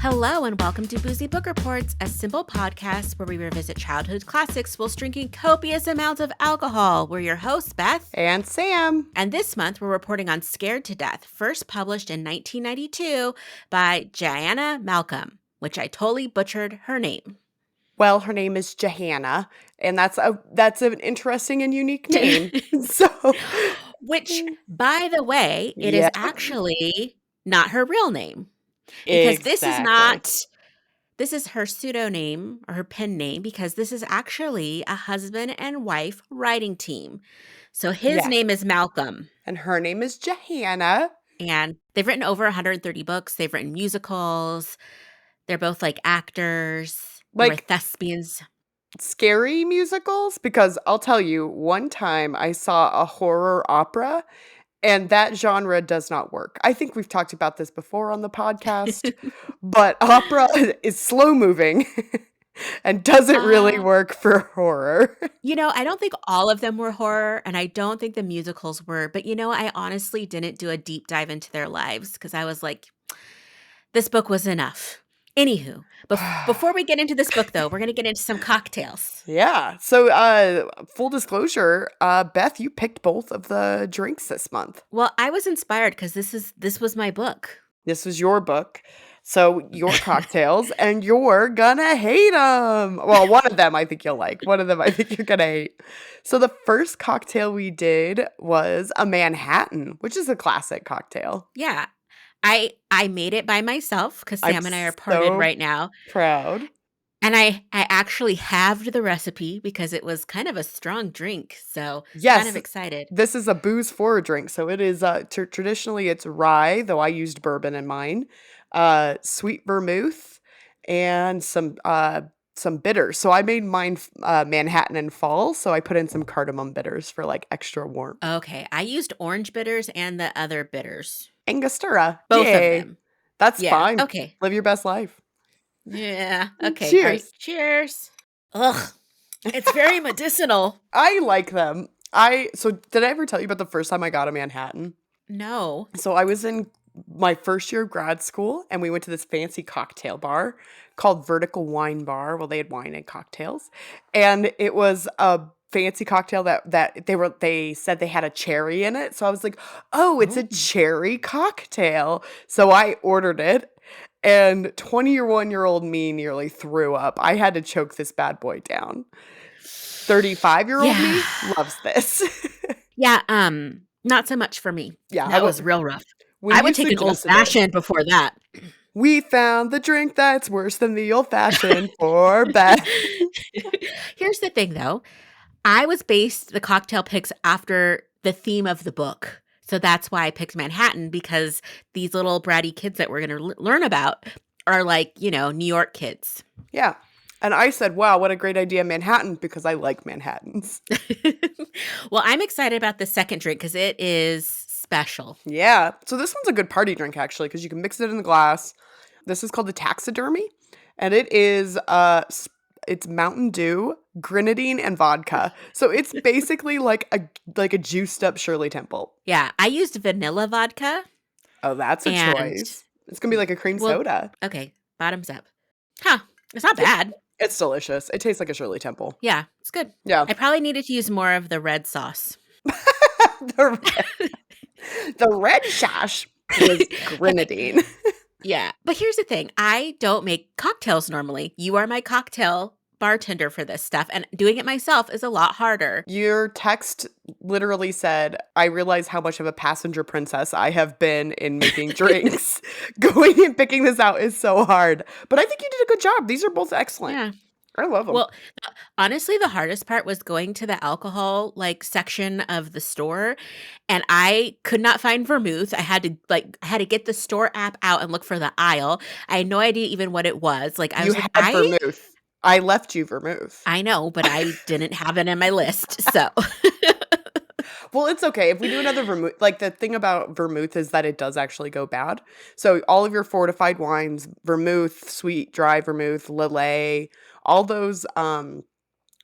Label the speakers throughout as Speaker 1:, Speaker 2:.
Speaker 1: Hello and welcome to Boozy Book Reports, a simple podcast where we revisit childhood classics while drinking copious amounts of alcohol. We're your hosts, Beth
Speaker 2: and Sam.
Speaker 1: And this month we're reporting on Scared to Death, first published in 1992 by Jahnna Malcolm, which I totally butchered her name.
Speaker 2: Well, her name is Jahnna, and that's an interesting and unique name.
Speaker 1: Which, by the way, it is actually not her real name. Because this is her pseudonym or her pen name, because this is actually a husband and wife writing team. So his name is Malcolm.
Speaker 2: And her name is Jahnna.
Speaker 1: And they've written over 130 books. They've written musicals. They're both like actors. Like thespians.
Speaker 2: Scary musicals? Because I'll tell you, one time I saw a horror opera. And that genre does not work. I think we've talked about this before on the podcast, but opera is slow moving and doesn't really work for horror.
Speaker 1: I don't think all of them were horror, and I don't think the musicals were, but I honestly didn't do a deep dive into their lives because I was like, this book was enough. Anywho, before we get into this book, though, we're going to get into some cocktails.
Speaker 2: Yeah. So, full disclosure, Beth, you picked both of the drinks this month.
Speaker 1: Well, I was inspired because this was my book.
Speaker 2: This was your book. So, your cocktails, and you're gonna hate them. Well, one of them I think you'll like. One of them I think you're gonna hate. So, the first cocktail we did was a Manhattan, which is a classic cocktail.
Speaker 1: Yeah. I made it by myself because Sam and I are parted right now.
Speaker 2: Proud.
Speaker 1: And I actually halved the recipe because it was kind of a strong drink. So kind of excited.
Speaker 2: This is a booze forward drink. So it is traditionally it's rye, though I used bourbon in mine, sweet vermouth, and some bitters. So I made mine Manhattan and fall. So I put in some cardamom bitters for like extra warmth.
Speaker 1: Okay. I used orange bitters and the other bitters.
Speaker 2: Angostura.
Speaker 1: Both of them.
Speaker 2: That's fine.
Speaker 1: Okay.
Speaker 2: Live your best life.
Speaker 1: Yeah. Okay.
Speaker 2: Cheers.
Speaker 1: Right. Cheers. Ugh. It's very medicinal.
Speaker 2: I like them. So did I ever tell you about the first time I got a Manhattan?
Speaker 1: No.
Speaker 2: So I was in my first year of grad school, and we went to this fancy cocktail bar called Vertical Wine Bar. Well, they had wine and cocktails. And it was a fancy cocktail that they said they had a cherry in it. So I was like, oh, it's a cherry cocktail. So I ordered it, and 21-year-old me nearly threw up. I had to choke this bad boy down. 35-year-old me loves this.
Speaker 1: Yeah, not so much for me.
Speaker 2: Yeah,
Speaker 1: that was real rough. I would take an old-fashioned before that.
Speaker 2: We found the drink that's worse than the old-fashioned for Beth.
Speaker 1: Here's the thing, though. I was based the cocktail picks after the theme of the book. So that's why I picked Manhattan, because these little bratty kids that we're going to learn about are like, New York kids.
Speaker 2: Yeah. And I said, wow, what a great idea, Manhattan, because I like Manhattans.
Speaker 1: Well, I'm excited about the second drink because it is special.
Speaker 2: Yeah. So this one's a good party drink, actually, because you can mix it in the glass. This is called the Taxidermy, and it is it's Mountain Dew, Grenadine, and vodka. So it's basically like a juiced up Shirley Temple.
Speaker 1: Yeah, I used vanilla vodka.
Speaker 2: Oh, that's a choice. It's gonna be like a cream soda.
Speaker 1: Okay, bottoms up. Huh? It's not bad.
Speaker 2: It's delicious. It tastes like a Shirley Temple.
Speaker 1: Yeah, it's good.
Speaker 2: Yeah.
Speaker 1: I probably needed to use more of the red sauce.
Speaker 2: the red sauce was Grenadine.
Speaker 1: Yeah. But here's the thing. I don't make cocktails normally. You are my cocktail bartender for this stuff, and doing it myself is a lot harder.
Speaker 2: Your text literally said, I realize how much of a passenger princess I have been in making drinks. Going and picking this out is so hard. But I think you did a good job. These are both excellent.
Speaker 1: Yeah.
Speaker 2: I love them.
Speaker 1: Well, honestly, the hardest part was going to the alcohol section of the store, and I could not find vermouth. I had to get the store app out and look for the aisle. I had no idea even what it was.
Speaker 2: Vermouth. I left you vermouth.
Speaker 1: I know, but I didn't have it in my list. So,
Speaker 2: well, it's okay if we do another vermouth. Like, the thing about vermouth is that it does actually go bad. So all of your fortified wines, vermouth, sweet, dry vermouth, Lillet, all those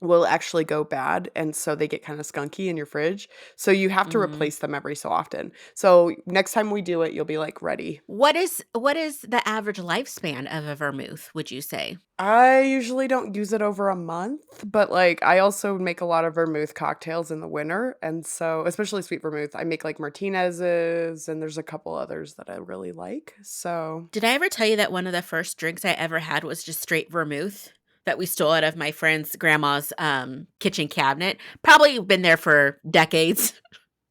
Speaker 2: will actually go bad, and so they get kind of skunky in your fridge. So you have to
Speaker 1: Mm.
Speaker 2: replace them every so often. So next time we do it, you'll be like ready.
Speaker 1: What is the average lifespan of a vermouth, would you say?
Speaker 2: I usually don't use it over a month, but like I also make a lot of vermouth cocktails in the winter. And so, especially sweet vermouth, I make like Martinez's and there's a couple others that I really like. So,
Speaker 1: Did I ever tell you that one of the first drinks I ever had was just straight vermouth that we stole out of my friend's grandma's kitchen cabinet? Probably been there for decades.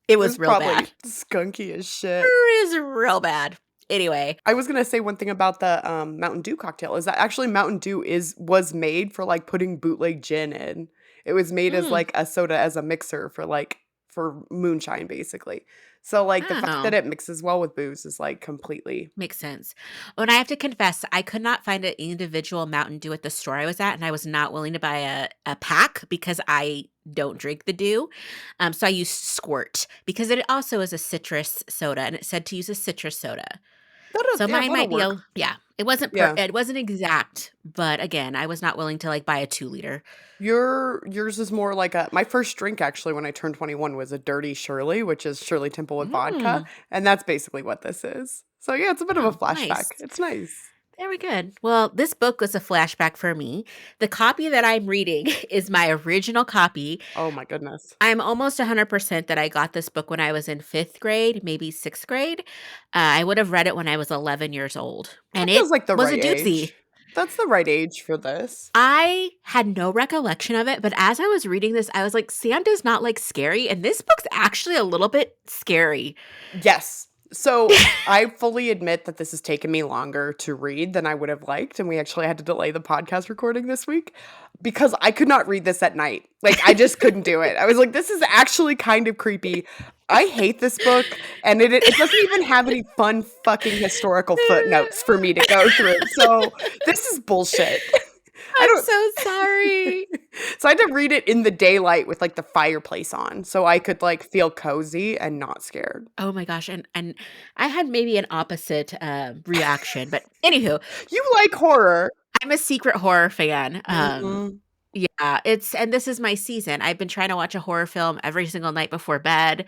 Speaker 1: It
Speaker 2: it was
Speaker 1: was real
Speaker 2: probably
Speaker 1: bad.
Speaker 2: skunky as shit.
Speaker 1: It was real bad. Anyway.
Speaker 2: I was gonna say one thing about the Mountain Dew cocktail is that actually Mountain Dew was made for like putting bootleg gin in. It was made as
Speaker 1: Mm.
Speaker 2: like a soda as a mixer for like for moonshine basically. So like the fact that
Speaker 1: Oh,
Speaker 2: it mixes well with booze is like completely
Speaker 1: makes sense. Oh, and I have to confess, I could not find an individual Mountain Dew at the store I was at, and I was not willing to buy a pack because I don't drink the dew. So I used Squirt because it also is a citrus soda, and it said to use a citrus soda. So
Speaker 2: yeah,
Speaker 1: mine
Speaker 2: that'll
Speaker 1: might be
Speaker 2: work.
Speaker 1: a yeah. It wasn't
Speaker 2: Yeah.
Speaker 1: it wasn't exact, but again, I was not willing to like buy a 2 liter.
Speaker 2: Yours is more like a my first drink actually when I turned 21 was a Dirty Shirley, which is Shirley Temple with vodka,
Speaker 1: Mm.
Speaker 2: and that's basically what this is. So yeah, it's a bit of a
Speaker 1: Oh,
Speaker 2: flashback.
Speaker 1: nice.
Speaker 2: It's nice.
Speaker 1: Very good. Well, this book was a flashback for me. The copy that I'm reading is my original copy.
Speaker 2: Oh my goodness.
Speaker 1: I'm almost 100% that I got this book when I was in 5th grade, maybe 6th grade. I would have read it when I was 11 years old, and
Speaker 2: That
Speaker 1: it
Speaker 2: feels like the
Speaker 1: was a
Speaker 2: right
Speaker 1: doozy.
Speaker 2: age. That's the right age for this.
Speaker 1: I had no recollection of it, but as I was reading this, I was like, Sam does not like scary, and this book's actually a little bit scary.
Speaker 2: Yes. So I fully admit that this has taken me longer to read than I would have liked. And we actually had to delay the podcast recording this week because I could not read this at night. Like, I just couldn't do it. I was like, this is actually kind of creepy. I hate this book. And it doesn't even have any fun fucking historical footnotes for me to go through. So this is bullshit. I
Speaker 1: I'm
Speaker 2: don't.
Speaker 1: so sorry.
Speaker 2: So I had to read it in the daylight with like the fireplace on so I could like feel cozy and not scared.
Speaker 1: Oh my gosh, and I had maybe an opposite, reaction, but anywho,
Speaker 2: You like horror.
Speaker 1: I'm a secret horror fan,
Speaker 2: Mhm.
Speaker 1: yeah, it's and this is my season. I've been trying to watch a horror film every single night before bed.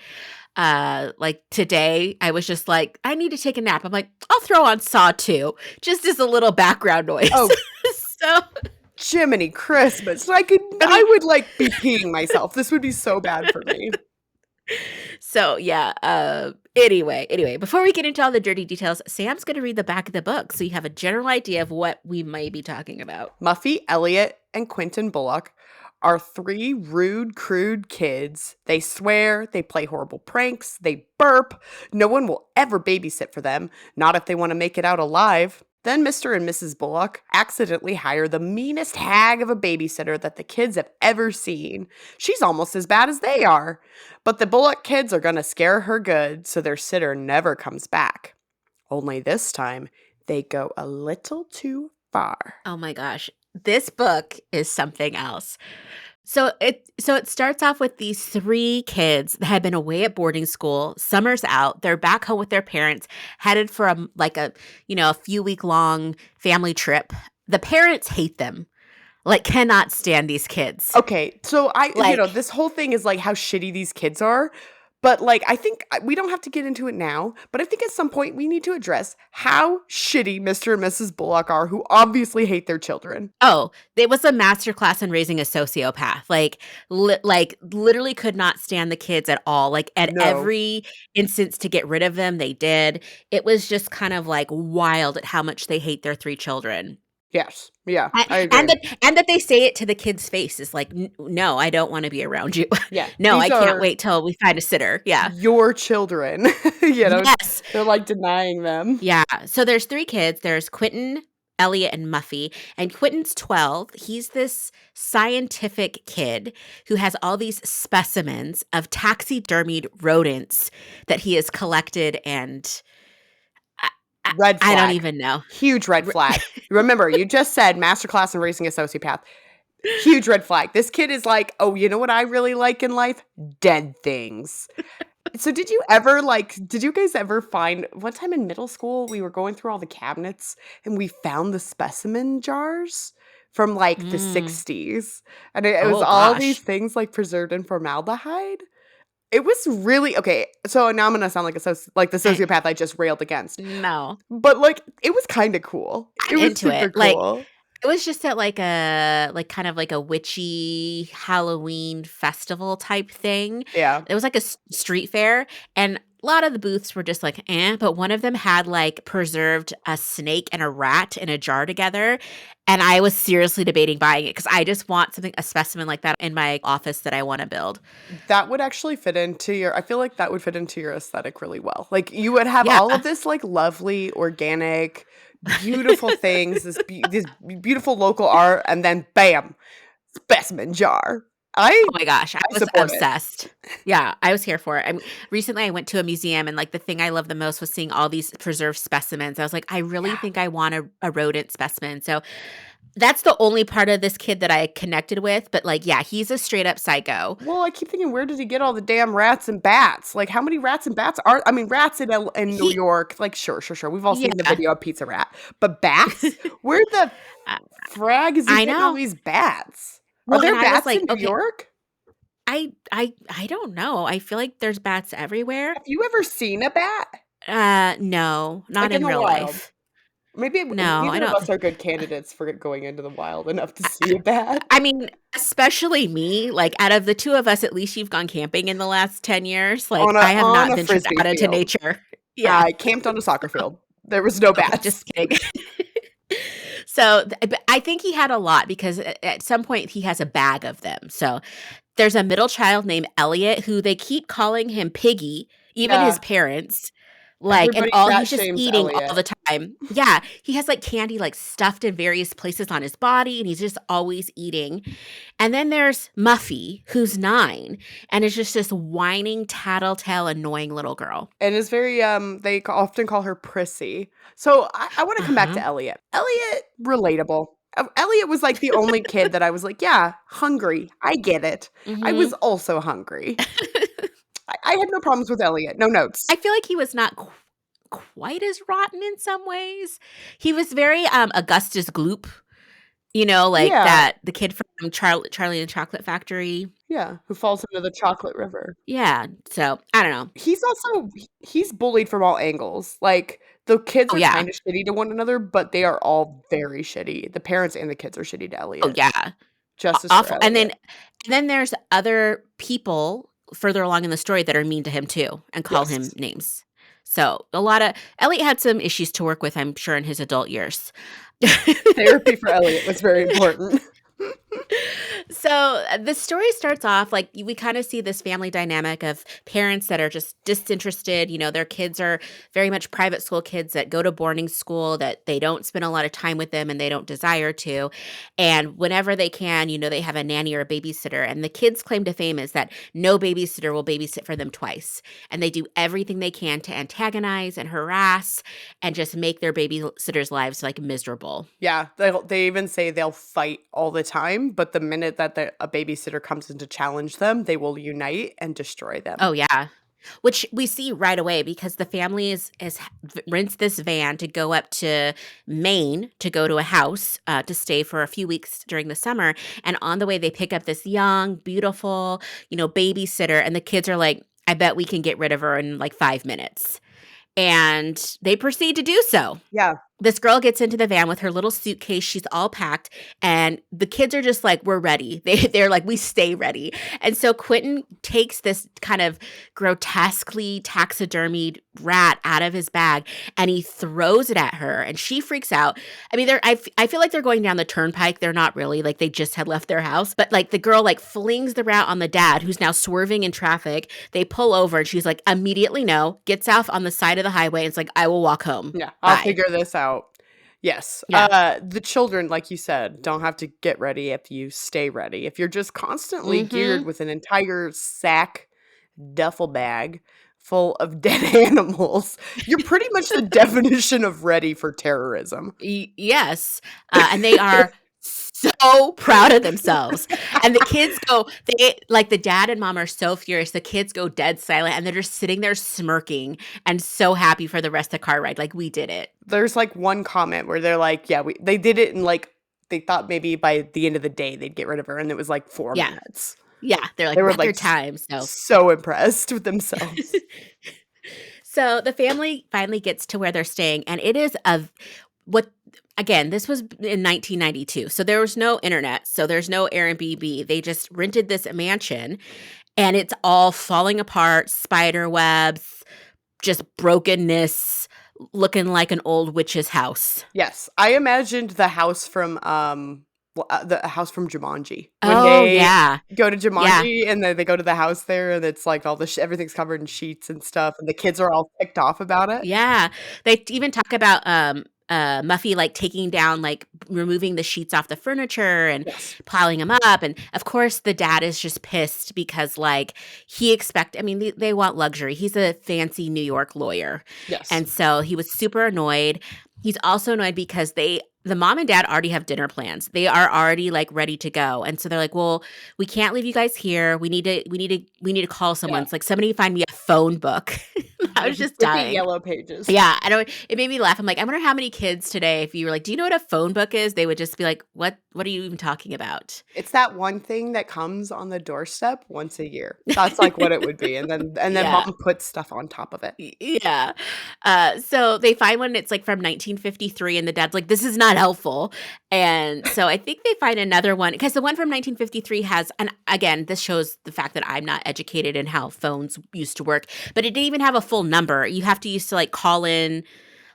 Speaker 1: Like today, I was just like, "I need to take a nap." I'm like, "I'll throw on Saw 2, just as a little background noise."
Speaker 2: Oh,
Speaker 1: So,
Speaker 2: Jiminy Christmas.
Speaker 1: I
Speaker 2: I
Speaker 1: mean
Speaker 2: would like be peeing myself. This would be so bad for me.
Speaker 1: so yeah, anyway, before we get into all the dirty details, Sam's gonna read the back of the book so you have a general idea of what we may be talking about.
Speaker 2: Muffy, Elliot, and Quentin Bullock are three rude, crude kids. They swear, they play horrible pranks, they burp. No one will ever babysit for them, not if they want to make it out alive. Then Mr. and Mrs. Bullock accidentally hire the meanest hag of a babysitter that the kids have ever seen. She's almost as bad as they are. But the Bullock kids are going to scare her good, so their sitter never comes back. Only this time, they go a little too far.
Speaker 1: Oh my gosh. This book is something else. So it starts off with these 3 kids that had been away at boarding school. Summer's out. They're back home with their parents, headed for a few week long family trip. The parents hate them. Like cannot stand these kids.
Speaker 2: Okay, so
Speaker 1: Like,
Speaker 2: this whole thing is like how shitty these kids are. But like, I think we don't have to get into it now, but I think at some point we need to address how shitty Mr. and Mrs. Bullock are, who obviously hate their children.
Speaker 1: oh, it was a masterclass in raising a sociopath. Like literally could not stand the kids at all. Like at
Speaker 2: No.
Speaker 1: every instance to get rid of them, they did. It was just kind of like wild at how much they hate their 3 children.
Speaker 2: Yes. Yeah,
Speaker 1: A-
Speaker 2: I
Speaker 1: And
Speaker 2: agree.
Speaker 1: that they say it to the kid's face is like, No, I don't want to be around you.
Speaker 2: Yeah,
Speaker 1: No,
Speaker 2: these
Speaker 1: I can't
Speaker 2: are
Speaker 1: wait till we find a sitter." Yeah.
Speaker 2: your children.
Speaker 1: Yes.
Speaker 2: They're like denying them.
Speaker 1: Yeah. So there's 3 kids. There's Quentin, Elliot, and Muffy. And Quentin's 12. He's this scientific kid who has all these specimens of taxidermied rodents that he has collected, and I, I,
Speaker 2: Red
Speaker 1: I don't
Speaker 2: flag.
Speaker 1: even know.
Speaker 2: Huge red flag. Remember, you just said masterclass in raising a sociopath. Huge red flag. This kid is like, oh, you know what I really like in life? Dead things. So did you guys ever find one time in middle school we were going through all the cabinets and we found the specimen jars from like the
Speaker 1: Mm.
Speaker 2: 60s. And it was
Speaker 1: Oh
Speaker 2: all these
Speaker 1: gosh.
Speaker 2: things like preserved in formaldehyde. It was really okay. So now I'm gonna sound like like the
Speaker 1: I
Speaker 2: sociopath I just railed against.
Speaker 1: no.
Speaker 2: But like it was kind of cool. It
Speaker 1: I'm
Speaker 2: was
Speaker 1: into
Speaker 2: super
Speaker 1: it. Like,
Speaker 2: cool.
Speaker 1: it was just at kind of like a witchy Halloween festival type thing.
Speaker 2: Yeah.
Speaker 1: It was like a street fair, and a lot of the booths were just like, "Eh," but one of them had, like, preserved a snake and a rat in a jar together, and I was seriously debating buying it because I just want a specimen like that in my office that I wanna build.
Speaker 2: That would actually fit into your I feel like that would fit into your aesthetic really well. Like, you would have
Speaker 1: Yeah.
Speaker 2: all of this, like, lovely, organic, beautiful things, this beautiful local art, and then bam, specimen jar.
Speaker 1: Oh my gosh, I
Speaker 2: I
Speaker 1: was
Speaker 2: support it.
Speaker 1: obsessed. Yeah, I was here for it. Recently I went to a museum and, like, the thing I loved the most was seeing all these preserved specimens. I was like, "I really
Speaker 2: Yeah.
Speaker 1: think I want a rodent specimen." So, that's the only part of this kid that I connected with, but, like, yeah, he's a straight up psycho.
Speaker 2: Well, I keep thinking, where did he get all the damn rats and bats? Like, how many rats and bats are I mean, rats in New
Speaker 1: He
Speaker 2: York, like, sure. We've all seen the
Speaker 1: Yeah.
Speaker 2: video of Pizza Rat. But bats? Where the
Speaker 1: I
Speaker 2: frag is he
Speaker 1: I
Speaker 2: getting all
Speaker 1: know.
Speaker 2: these bats? Are
Speaker 1: Well, and
Speaker 2: there
Speaker 1: I was
Speaker 2: bats
Speaker 1: like,
Speaker 2: in New
Speaker 1: "Okay,
Speaker 2: York?
Speaker 1: I don't know." I feel like there's bats everywhere.
Speaker 2: Have you ever seen a bat?
Speaker 1: No, not
Speaker 2: Like, in
Speaker 1: in
Speaker 2: the
Speaker 1: real
Speaker 2: wild?
Speaker 1: life.
Speaker 2: Maybe
Speaker 1: No, I
Speaker 2: neither of
Speaker 1: don't
Speaker 2: us are good candidates for going into the wild enough to see a bat.
Speaker 1: I mean, especially me, like, out of the 2 of us, at least you've gone camping in the last 10 years, like, I have
Speaker 2: On
Speaker 1: not
Speaker 2: a
Speaker 1: ventured
Speaker 2: Frisbee
Speaker 1: out into
Speaker 2: field.
Speaker 1: nature. Yeah.
Speaker 2: I camped on a soccer field. There was no
Speaker 1: Okay,
Speaker 2: bats.
Speaker 1: just kidding. So, but I think he had a lot because at some point he has a bag of them. So, there's a middle child named Elliot who they keep calling him Piggy, even his
Speaker 2: Yeah,
Speaker 1: parents. Like, and
Speaker 2: everybody
Speaker 1: all
Speaker 2: fat
Speaker 1: he's just
Speaker 2: shames
Speaker 1: eating all
Speaker 2: Elliot.
Speaker 1: the time. Yeah, he has, like, candy, like, stuffed in various places on his body, and he's just always eating. And then there's Muffy, who's 9, and is just this whining, tattletale, annoying little girl.
Speaker 2: And is very, often call her prissy. So I wanna come back
Speaker 1: Uh-huh.
Speaker 2: to Elliot. Elliot, relatable. Elliot was, like, the only kid that I was like, "Yeah, hungry. I get it." I was
Speaker 1: Mhm.
Speaker 2: also hungry. I had no problems with Elliot. No notes.
Speaker 1: I feel like he was not quite as rotten in some ways. He was very, Augustus Gloop, like
Speaker 2: Yeah,
Speaker 1: that the kid from Charlie and the Chocolate Factory.
Speaker 2: yeah, who falls into the chocolate river.
Speaker 1: Yeah, so, I don't know.
Speaker 2: He's also he's bullied from all angles. Like, the kids
Speaker 1: Oh,
Speaker 2: are
Speaker 1: yeah.
Speaker 2: kinda shitty to one another, but they are all very shitty. The parents and the kids are shitty to
Speaker 1: Oh,
Speaker 2: Elliot.
Speaker 1: yeah.
Speaker 2: Justice for
Speaker 1: Awful,
Speaker 2: Elliot.
Speaker 1: and then there's other people further along in the story that are mean to him too and call him
Speaker 2: Yes.
Speaker 1: names. So, a lotta Elliot had some issues to work with, I'm sure, in his adult years.
Speaker 2: Therapy for Elliot was very important.
Speaker 1: So the story starts off like we kind of see this family dynamic of parents that are just disinterested. Their kids are very much private school kids that go to boarding school, that they don't spend a lot of time with them and they don't desire to. And whenever they can, they have a nanny or a babysitter. And the kids' claim to fame is that no babysitter will babysit for them twice. And they do everything they can to antagonize and harass and just make their babysitters' lives like miserable.
Speaker 2: Yeah, they even say they'll fight all the time, but the minute that a babysitter comes in to challenge them, they will unite and destroy them.
Speaker 1: Oh, yeah. Which we see right away because the family rents this van to go up to Maine to go to a house to stay for a few weeks during the summer. And on the way, they pick up this young, beautiful, babysitter. And the kids are like, I bet we can get rid of her in like 5 minutes. And they proceed to do so.
Speaker 2: Yeah.
Speaker 1: This girl gets into the van with her little suitcase. She's all packed, and the kids are just like, "We're ready." They're like, "We stay ready." And so Quentin takes this kind of grotesquely taxidermied rat out of his bag, and he throws it at her, and she freaks out. I mean, I feel like they're going down the turnpike. They're not really, like, they just had left their house, but like the girl like flings the rat on the dad, who's now swerving in traffic. They pull over, and she's like, immediately no, gets off on the side of the highway, and it's like, "I will walk home.
Speaker 2: Yeah, I'll
Speaker 1: Bye."
Speaker 2: figure this out. Yes.
Speaker 1: Yeah.
Speaker 2: The children, like you said, don't have to get ready if you stay ready. If you're just constantly geared
Speaker 1: Mhm.
Speaker 2: with an entire sack duffel bag full of dead animals, you're pretty much the definition of ready for terrorism.
Speaker 1: Yes, and they are so proud of themselves, and the kids the dad and mom are so furious, the kids go dead silent, and they're just sitting there smirking and so happy for the rest of the car ride, like, "We did it."
Speaker 2: There's, like, one comment where they're like, "Yeah, they did it in, like, they thought maybe by the end of the day they'd get rid of her, and it was like 4
Speaker 1: Yeah.
Speaker 2: minutes.
Speaker 1: Yeah, they're like,
Speaker 2: They were,
Speaker 1: record
Speaker 2: like,
Speaker 1: time, so
Speaker 2: so impressed with themselves.
Speaker 1: So the family finally gets to where they're staying, and it is a what again, this was in 1992, so there was no internet, so there's no Airbnb. They just rented this mansion, and it's all falling apart, spider webs, just brokenness, looking like an old witch's house.
Speaker 2: Yes, I imagined the house from Jumanji. When
Speaker 1: Oh,
Speaker 2: they
Speaker 1: yeah.
Speaker 2: go to
Speaker 1: Yeah.
Speaker 2: Jumanji and then they go to the house there and it's like all the everything's covered in sheets and stuff, and the kids are all ticked off about it.
Speaker 1: Yeah. They even talk about, Muffy, like, taking down, like, removing the sheets off the furniture and
Speaker 2: Yes.
Speaker 1: piling them up, and, of course, the dad is just pissed because, like, I mean, they want luxury. He's a fancy New York lawyer,
Speaker 2: Yes.
Speaker 1: and so he was super annoyed. He's also annoyed because the mom and dad already have dinner plans. They are already, like, ready to go, and so they're like, "Well, we can't leave you guys here. We need to call someone."
Speaker 2: Yeah.
Speaker 1: It's like, "Somebody find me a phone book." I was just
Speaker 2: Flippy
Speaker 1: dying.
Speaker 2: yellow pages.
Speaker 1: Yeah, I know it made me laugh. I'm like, I wonder how many kids today, if you were like, "Do you know what a phone book is?" They would just be like, What are you even talking about?"
Speaker 2: It's that one thing that comes on the doorstep once a year. That's, like, what it would be, and then
Speaker 1: Yeah.
Speaker 2: mom puts stuff on top of it.
Speaker 1: Yeah. So they find one, it's, like, from 1953, and the dad's like, "This is not helpful." And so I think they find another one because the one from 1953 has, and again, this shows the fact that I'm not educated in how phones used to work, but it didn't even have a full number. You have to used to, like, call in,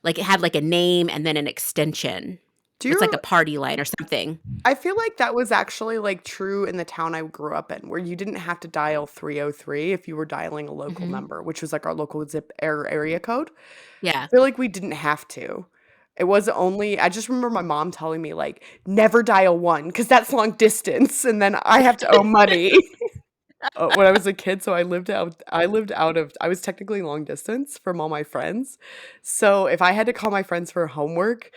Speaker 1: like, it had, like, a name and then an extension.
Speaker 2: Do
Speaker 1: It's like
Speaker 2: you
Speaker 1: a party line or something.
Speaker 2: I feel like that was actually, like, true in the town I grew up in, where you didn't have to dial 303 if you were dialing a local
Speaker 1: Mhm.
Speaker 2: number, which was, like, our local area code.
Speaker 1: Yeah.
Speaker 2: I feel like we didn't have to. It was only I just remember my mom telling me, like, "Never dial 1 because that's long distance, and then I have to owe money." When I was a kid, so I was technically long distance from all my friends. So, if I had to call my friends for homework,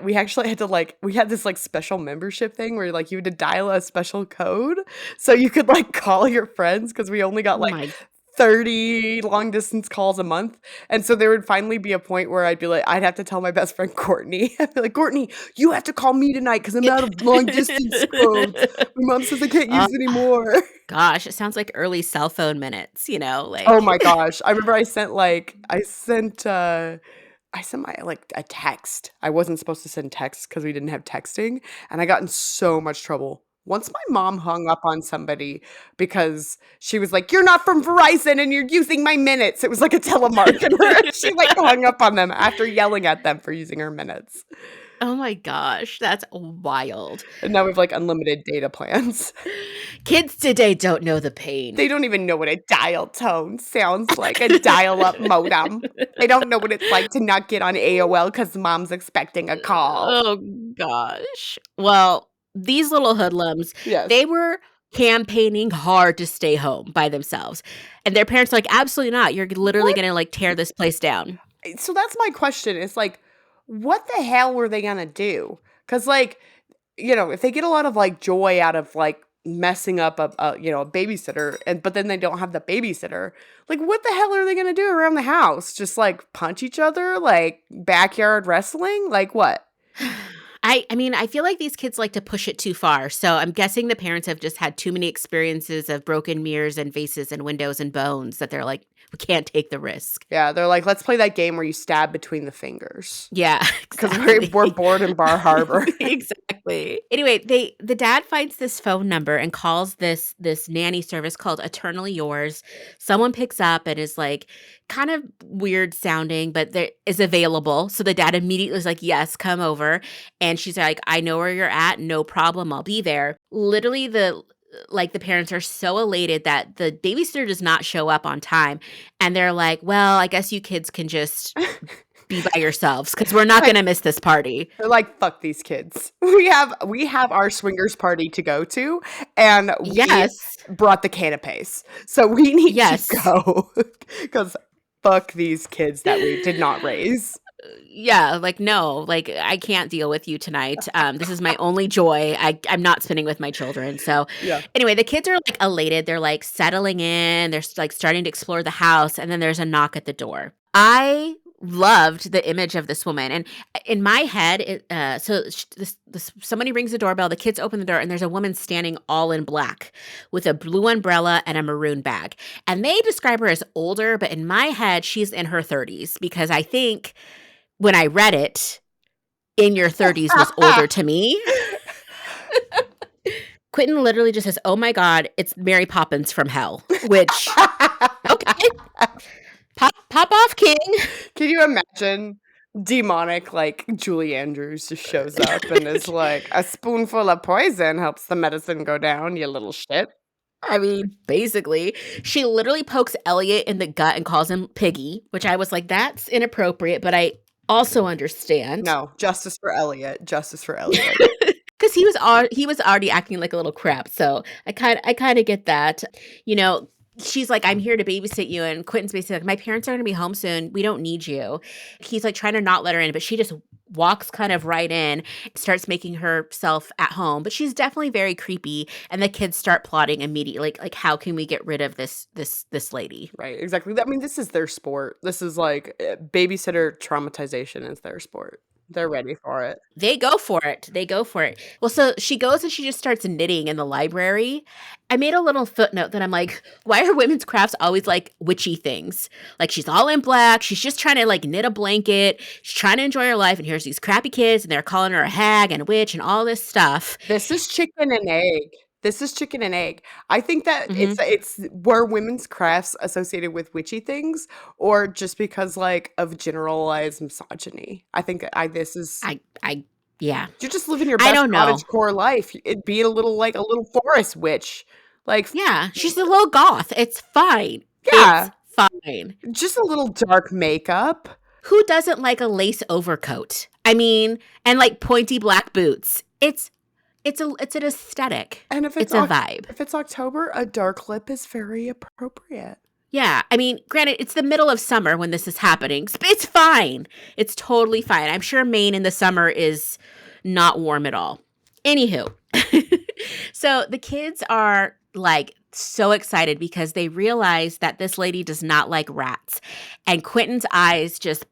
Speaker 2: we actually had to, like we had this, like, special membership thing where, like, you had to dial a special code so you could, like, call your friends because we only got,
Speaker 1: Oh
Speaker 2: like,
Speaker 1: my
Speaker 2: 30 long distance calls a month, and so there would finally be a point where I'd have to tell my best friend Courtney, I'd be like, "Courtney, you have to call me tonight because 'cause I'm out of long distance codes. My mom says I can't
Speaker 1: Oh
Speaker 2: use anymore."
Speaker 1: gosh, it sounds like early cell phone minutes,
Speaker 2: Oh
Speaker 1: like
Speaker 2: my gosh. I remember I sent my like, a text. I wasn't supposed to send texts because we didn't have texting, and I got in so much trouble. Once my mom hung up on somebody because she was like, "You're not from Verizon and you're using my minutes." It was like a telemarketer. She, like, hung up on them after yelling at them for using her minutes.
Speaker 1: Oh my gosh, that's wild.
Speaker 2: And now we have, like, unlimited data plans.
Speaker 1: Kids today don't know the pain.
Speaker 2: They don't even know what a dial tone sounds like, a dial-up modem. They don't know what it's like to not get on AOL because mom's expecting a call.
Speaker 1: Oh gosh. Well, these little hoodlums,
Speaker 2: Yes.
Speaker 1: they were campaigning hard to stay home by themselves, and their parents are like, "Absolutely not. You're literally
Speaker 2: What
Speaker 1: gonna, like, tear this place down."
Speaker 2: so that's my question, it's like, what the hell were they gonna do? Because like, if they get a lot of, like, joy out of, like, messing up a babysitter but then they don't have the babysitter, like, what the hell are they gonna do around the house? Just, like, punch each other? Like, backyard wrestling? Like, what?
Speaker 1: I mean, I feel like these kids like to push it too far, so I'm guessing the parents have just had too many experiences of broken mirrors and vases and windows and bones that they're like, "We can't take the risk."
Speaker 2: Yeah, they're like, "Let's play that game where you stab between the fingers
Speaker 1: Yeah,
Speaker 2: because 'cause we're
Speaker 1: exactly.
Speaker 2: bored in Bar Harbor."
Speaker 1: Exactly. Anyway, the dad finds this phone number and calls this nanny service called Eternally Yours. Someone picks up and is like kind of weird sounding, but there is available. So the dad immediately is like, "Yes, come over." And she's like, "I know where you're at. No problem. I'll be there." Literally the parents are so elated that the babysitter does not show up on time. And they're like, "Well, I guess you kids can just be by yourselves because we're not
Speaker 2: Like
Speaker 1: gonna miss this party."
Speaker 2: they're like, "Fuck these kids. We have our swingers party to go to, and we
Speaker 1: Yes.
Speaker 2: brought the canapes, so we need to
Speaker 1: Yes.
Speaker 2: go because fuck these kids that we did not raise."
Speaker 1: Yeah, like, "No, like, I can't deal with you tonight. This is my only joy. I'm not spending with my children." So,
Speaker 2: Yeah.
Speaker 1: anyway, the kids are, like, elated. They're, like, settling in. They're, like, starting to explore the house, and then there's a knock at the door. I loved the image of this woman. And in my head, somebody rings the doorbell, the kids open the door, and there's a woman standing all in black with a blue umbrella and a maroon bag. And they describe her as older, but in my head, she's in her 30s, because I think when I read it, in your 30s was older to me. Quentin literally just says, "Oh my God, it's Mary Poppins from hell," which, okay. Pop off, King.
Speaker 2: Can you imagine demonic, like, Julie Andrews just shows up and is like, "A spoonful of poison helps the medicine go down, you little shit."
Speaker 1: I mean, basically. She literally pokes Elliot in the gut and calls him Piggy, which I was like, that's inappropriate, but I also understand.
Speaker 2: No, justice for Elliot. Justice for Elliot.
Speaker 1: Because he was already acting like a little crap, so I kind of get that. You know, she's like, "I'm here to babysit you," and Quentin's basically like, "My parents are going to be home soon. We don't need you." He's like trying to not let her in, but she just walks kind of right in, starts making herself at home. But she's definitely very creepy, and the kids start plotting immediately, like how can we get rid of this lady?
Speaker 2: Right, exactly. I mean, this is their sport. This is like babysitter traumatization is their sport. They're ready for it.
Speaker 1: They go for it. Well, so she goes and she just starts knitting in the library. I made a little footnote that I'm like, why are women's crafts always like witchy things? Like, she's all in black. She's just trying to like knit a blanket. She's trying to enjoy her life. And here's these crappy kids and they're calling her a hag and a witch and all this stuff.
Speaker 2: This is chicken and egg. This is chicken and egg. I think that
Speaker 1: Mhm.
Speaker 2: it's were women's crafts associated with witchy things, or just because like of generalized misogyny. I think this is
Speaker 1: Yeah.
Speaker 2: you're just living your
Speaker 1: I
Speaker 2: best
Speaker 1: don't know.
Speaker 2: cottagecore life. It being a little forest witch. Like,
Speaker 1: Yeah. She's a little goth. It's fine.
Speaker 2: yeah,
Speaker 1: It's fine.
Speaker 2: just a little dark makeup.
Speaker 1: Who doesn't like a lace overcoat? I mean, and like pointy black boots. It's an aesthetic.
Speaker 2: And if
Speaker 1: It's a vibe.
Speaker 2: if it's October, a dark lip is very appropriate.
Speaker 1: Yeah, I mean, granted, it's the middle of summer when this is happening. It's fine. It's totally fine. I'm sure Maine in the summer is not warm at all. Anywho, so the kids are like so excited because they realize that this lady does not like rats. And Quentin's eyes just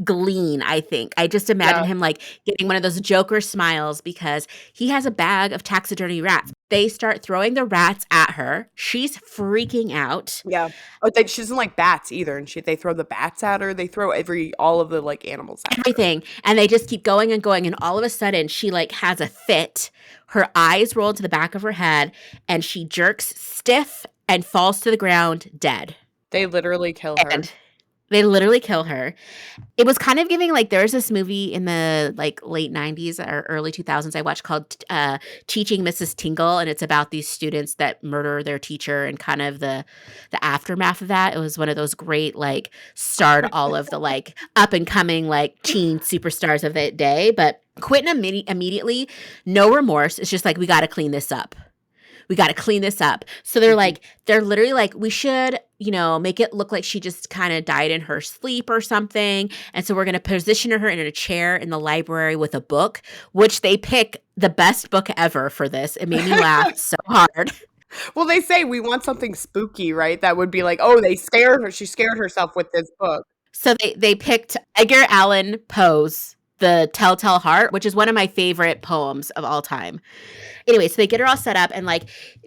Speaker 1: glean, I think. I just imagine him like getting one of those Joker smiles because he has a bag of taxidermy rats. They start throwing the rats at her. She's freaking out.
Speaker 2: Yeah. Oh, she doesn't like bats either, and they throw the bats at her. They throw all of the like animals at
Speaker 1: Everything. And they just keep going and going. And all of a sudden, she like has a fit. Her eyes roll to the back of her head, and she jerks stiff and falls to the ground dead.
Speaker 2: They literally kill her.
Speaker 1: They literally kill her. It was kind of giving like there's this movie in the like late 90s or early 2000s I watched called Teaching Mrs. Tingle, and it's about these students that murder their teacher and kind of the aftermath of that. It was one of those great like starred all of the like up and coming like teen superstars of that day. But Quentin immediately, no remorse. It's just like, we got to clean this up. We got to clean this up. So they're literally like, we should, make it look like she just kind of died in her sleep or something. And so we're going to position her in a chair in the library with a book, which they pick the best book ever for this. It made me laugh so hard.
Speaker 2: Well, they say we want something spooky, right? That would be like, oh, they scared her. She scared herself with this book.
Speaker 1: So they picked Edgar Allan Poe's The Telltale Heart, which is one of my favorite poems of all time. Anyway, so they get her all set up, and like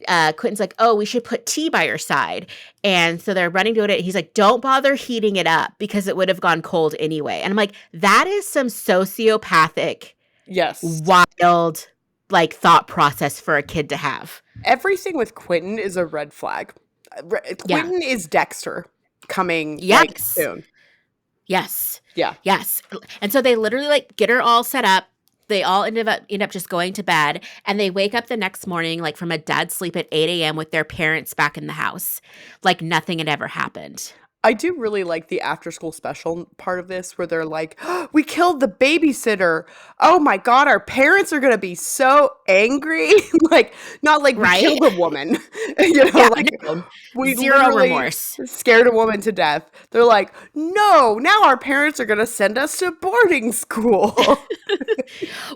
Speaker 1: Quentin's like, oh, we should put tea by her side. And so they're running to it. And he's like, don't bother heating it up because it would have gone cold anyway. And I'm like, that is some sociopathic, wild, like thought process for a kid to have.
Speaker 2: Everything with Quentin is a red flag. Quentin is Dexter coming like soon.
Speaker 1: Yes.
Speaker 2: Yeah.
Speaker 1: Yes. And so they literally like get her all set up. They all end up just going to bed, and they wake up the next morning like from a dead sleep at 8 a.m. with their parents back in the house. Like nothing had ever happened.
Speaker 2: I do really like the after school special part of this where they're like, oh, we killed the babysitter. Oh my God, our parents are going to be so angry. Like, not like we killed a woman. We
Speaker 1: zero remorse.
Speaker 2: Scared a woman to death. They're like, no, now our parents are going to send us to boarding school.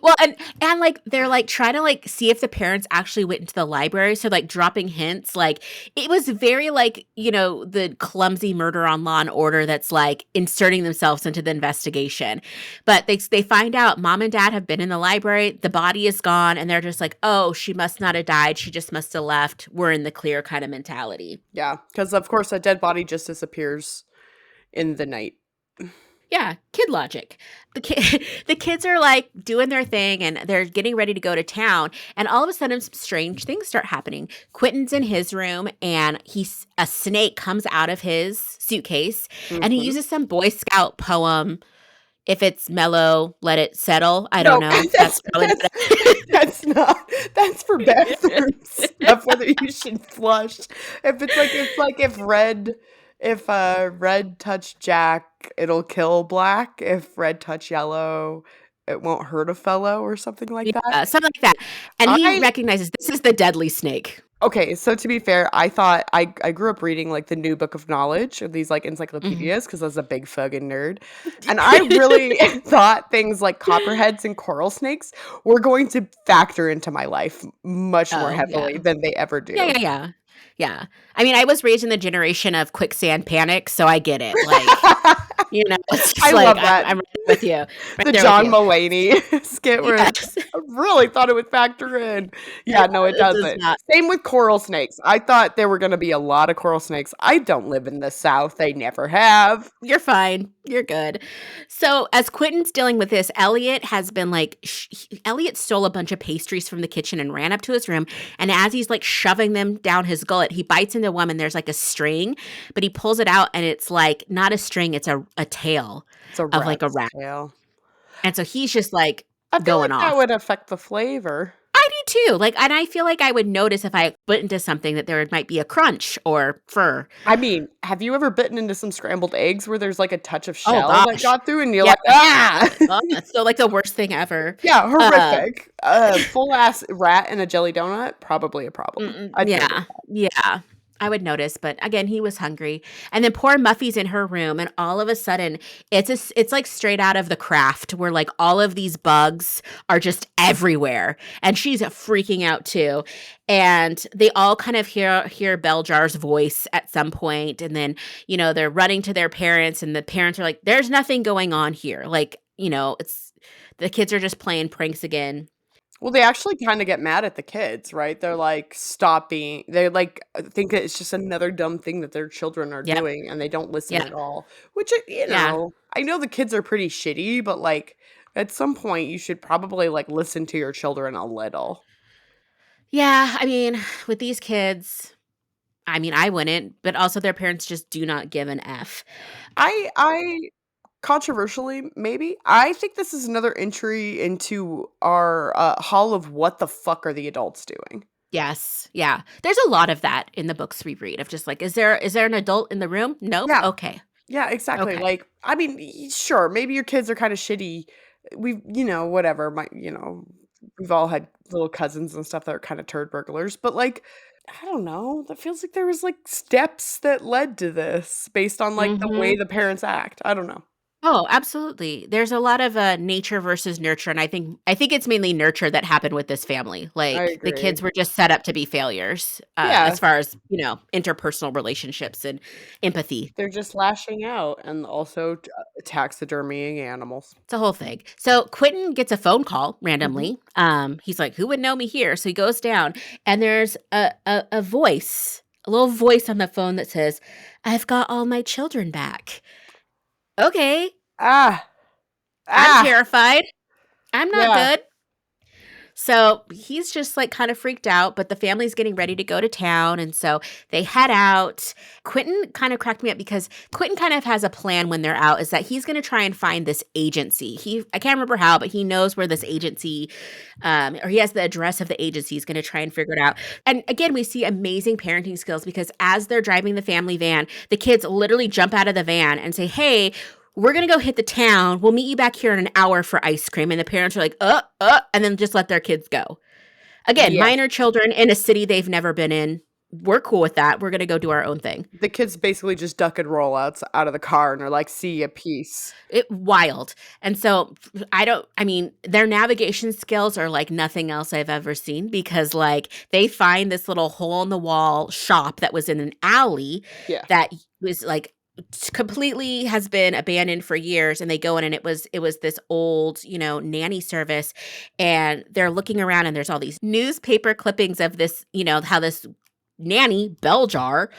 Speaker 1: Well, and like they're like trying to like see if the parents actually went into the library. So like dropping hints. Like it was very like, the clumsy murder reporter on Law and Order that's like inserting themselves into the investigation. But they find out mom and dad have been in the library, the body is gone, and they're just like, oh, she must not have died. She just must have left. We're in the clear kind of mentality.
Speaker 2: Yeah, because of course a dead body just disappears in the night.
Speaker 1: Yeah, kid logic. The kids are like doing their thing and they're getting ready to go to town, and all of a sudden some strange things start happening. Quentin's in his room and a snake comes out of his suitcase and he uses some Boy Scout poem. If it's mellow, let it settle. I don't know. That's probably
Speaker 2: that's not. That's for bathroom stuff. Whether you should flush. If red touch Jack, it'll kill black. If red touch yellow, it won't hurt a fellow, or something like that.
Speaker 1: Yeah, something like that. And he recognizes this is the deadly snake.
Speaker 2: Okay, so to be fair, I thought I grew up reading like the New Book of Knowledge, or these like encyclopedias, because I was a big fucking nerd, and I really thought things like copperheads and coral snakes were going to factor into my life much more heavily than they ever do.
Speaker 1: Yeah. I mean, I was raised in the generation of quicksand panic, so I get it. Like, it's just
Speaker 2: I love that.
Speaker 1: I'm right with you.
Speaker 2: The John Mulaney skit where I really thought it would factor in. Yeah, no, it doesn't. Same with coral snakes. I thought there were going to be a lot of coral snakes. I don't live in the South. They never have.
Speaker 1: You're fine. You're good. So as Quentin's dealing with this, Elliot has been like, Elliot stole a bunch of pastries from the kitchen and ran up to his room. And as he's like shoving them down his gullet, he bites into one and there's like a string, but he pulls it out and it's like not a string, it's a tail of like a rat
Speaker 2: tail.
Speaker 1: And so he's just like
Speaker 2: going
Speaker 1: off.
Speaker 2: That would affect the flavor.
Speaker 1: I do too. Like, and I feel like I would notice if I bit into something that there might be a crunch or fur.
Speaker 2: I mean, have you ever bitten into some scrambled eggs where there's like a touch of shell that got through and you're like, ah!
Speaker 1: That's so like the worst thing ever.
Speaker 2: Yeah, horrific. Full ass rat in a jelly donut, probably a problem.
Speaker 1: Yeah. I would notice, but again, he was hungry. And then poor Muffy's in her room, and all of a sudden, it's like straight out of The Craft, where like all of these bugs are just everywhere, and she's freaking out too. And they all kind of hear Beljar's voice at some point, and then they're running to their parents, and the parents are like, "There's nothing going on here." Like it's the kids are just playing pranks again.
Speaker 2: Well, they actually kind of get mad at the kids, right? They're like, stop being, they like think that it's just another dumb thing that their children are doing, and they don't listen at all. Which, I know the kids are pretty shitty, but like at some point you should probably like listen to your children a little.
Speaker 1: Yeah, I mean, with these kids, I mean, I wouldn't, but also their parents just do not give an F.
Speaker 2: I controversially, maybe, I think this is another entry into our hall of what the fuck are the adults doing?
Speaker 1: Yes. Yeah. There's a lot of that in the books we read of just like, is there an adult in the room? Nope.
Speaker 2: Yeah.
Speaker 1: Okay.
Speaker 2: Yeah, exactly. Okay. Like, I mean, sure, maybe your kids are kind of shitty. Whatever. We've all had little cousins and stuff that are kind of turd burglars, but like, I don't know. That feels like there was like steps that led to this based on like the way the parents act. I don't know.
Speaker 1: Oh, absolutely. There's a lot of nature versus nurture, and I think it's mainly nurture that happened with this family. Like the kids were just set up to be failures as far as interpersonal relationships and empathy.
Speaker 2: They're just lashing out and also taxidermying animals.
Speaker 1: It's a whole thing. So Quentin gets a phone call randomly. He's like, "Who would know me here?" So he goes down, and there's a voice, a little voice on the phone that says, "I've got all my children back." Okay. I'm terrified. I'm not good. So he's just like kind of freaked out, but the family's getting ready to go to town. And so they head out. Quentin kind of cracked me up because Quentin kind of has a plan when they're out is that he's going to try and find this agency. I can't remember how, but he knows where this agency, or he has the address of the agency. He's going to try and figure it out. And again, we see amazing parenting skills because as they're driving the family van, the kids literally jump out of the van and say, "Hey, we're going to go hit the town. We'll meet you back here in an hour for ice cream." And the parents are like, and then just let their kids go. Again, minor children in a city they've never been in. We're cool with that. We're going to go do our own thing.
Speaker 2: The kids basically just duck and roll out of the car and are like, "See ya, peace."
Speaker 1: Wild. And so their navigation skills are like nothing else I've ever seen because like they find this little hole in the wall shop that was in an alley that was like completely has been abandoned for years, and they go in, and it was this old, nanny service, and they're looking around, and there's all these newspaper clippings of this, how this nanny, bell jar,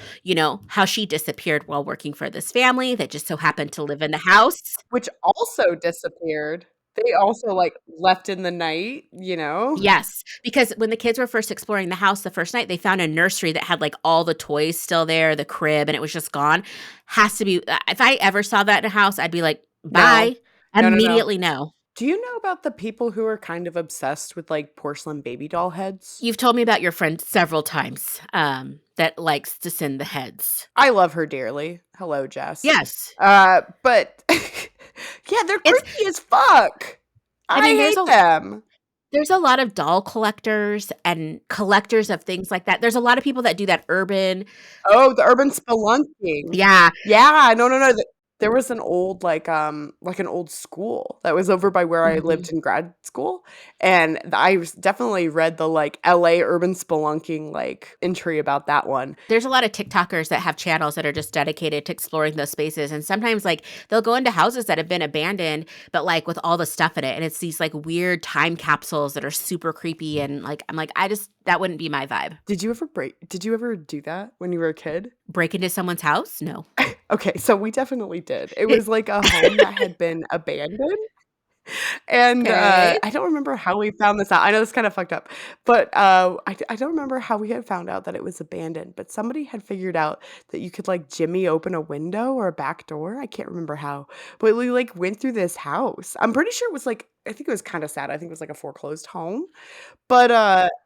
Speaker 1: how she disappeared while working for this family that just so happened to live in the house.
Speaker 2: Which also disappeared. They also, like, left in the night, you know?
Speaker 1: Yes, because when the kids were first exploring the house the first night, they found a nursery that had, like, all the toys still there, the crib, and it was just gone. Has to be if I ever saw that in a house, I'd be like,
Speaker 2: No.
Speaker 1: "Bye."
Speaker 2: No, no, no.
Speaker 1: Immediately no.
Speaker 2: Do you know about the people who are kind of obsessed with, like, porcelain baby doll heads?
Speaker 1: You've told me about your friend several times, that likes to send the heads.
Speaker 2: I love her dearly. Hello, Jess.
Speaker 1: Yes.
Speaker 2: But yeah, they're
Speaker 1: It's
Speaker 2: creepy as fuck.
Speaker 1: I
Speaker 2: I
Speaker 1: mean,
Speaker 2: hate them.
Speaker 1: there's a lot of doll collectors and collectors of things like that. There's a lot of people that do that urban.
Speaker 2: Oh, the urban spelunking.
Speaker 1: Yeah.
Speaker 2: Yeah, no, no, no. There was an old like an old school that was over by where I
Speaker 1: Mhm.
Speaker 2: lived in grad school, and definitely read the like LA urban spelunking like entry about that one.
Speaker 1: There's a lot of TikTokers that have channels that are just dedicated to exploring those spaces, and sometimes, like, they'll go into houses that have been abandoned, but, like, with all the stuff in it, and it's these, like, weird time capsules that are super creepy, and, like, I'm like, that wouldn't be my vibe.
Speaker 2: Did you ever do that when you were a kid?
Speaker 1: Break into someone's house? No.
Speaker 2: Okay, so we definitely did. It was like a home that had been abandoned. And,
Speaker 1: Okay.
Speaker 2: I don't remember how we found this out. I know it's kinda fucked up, but, I don't remember how we had found out that it was abandoned, but somebody had figured out that you could, like, jimmy open a window or a back door. I can't remember how, but we, like, went through this house. I'm pretty sure it was, like, I think it was kinda sad. I think it was, like, a foreclosed home, but,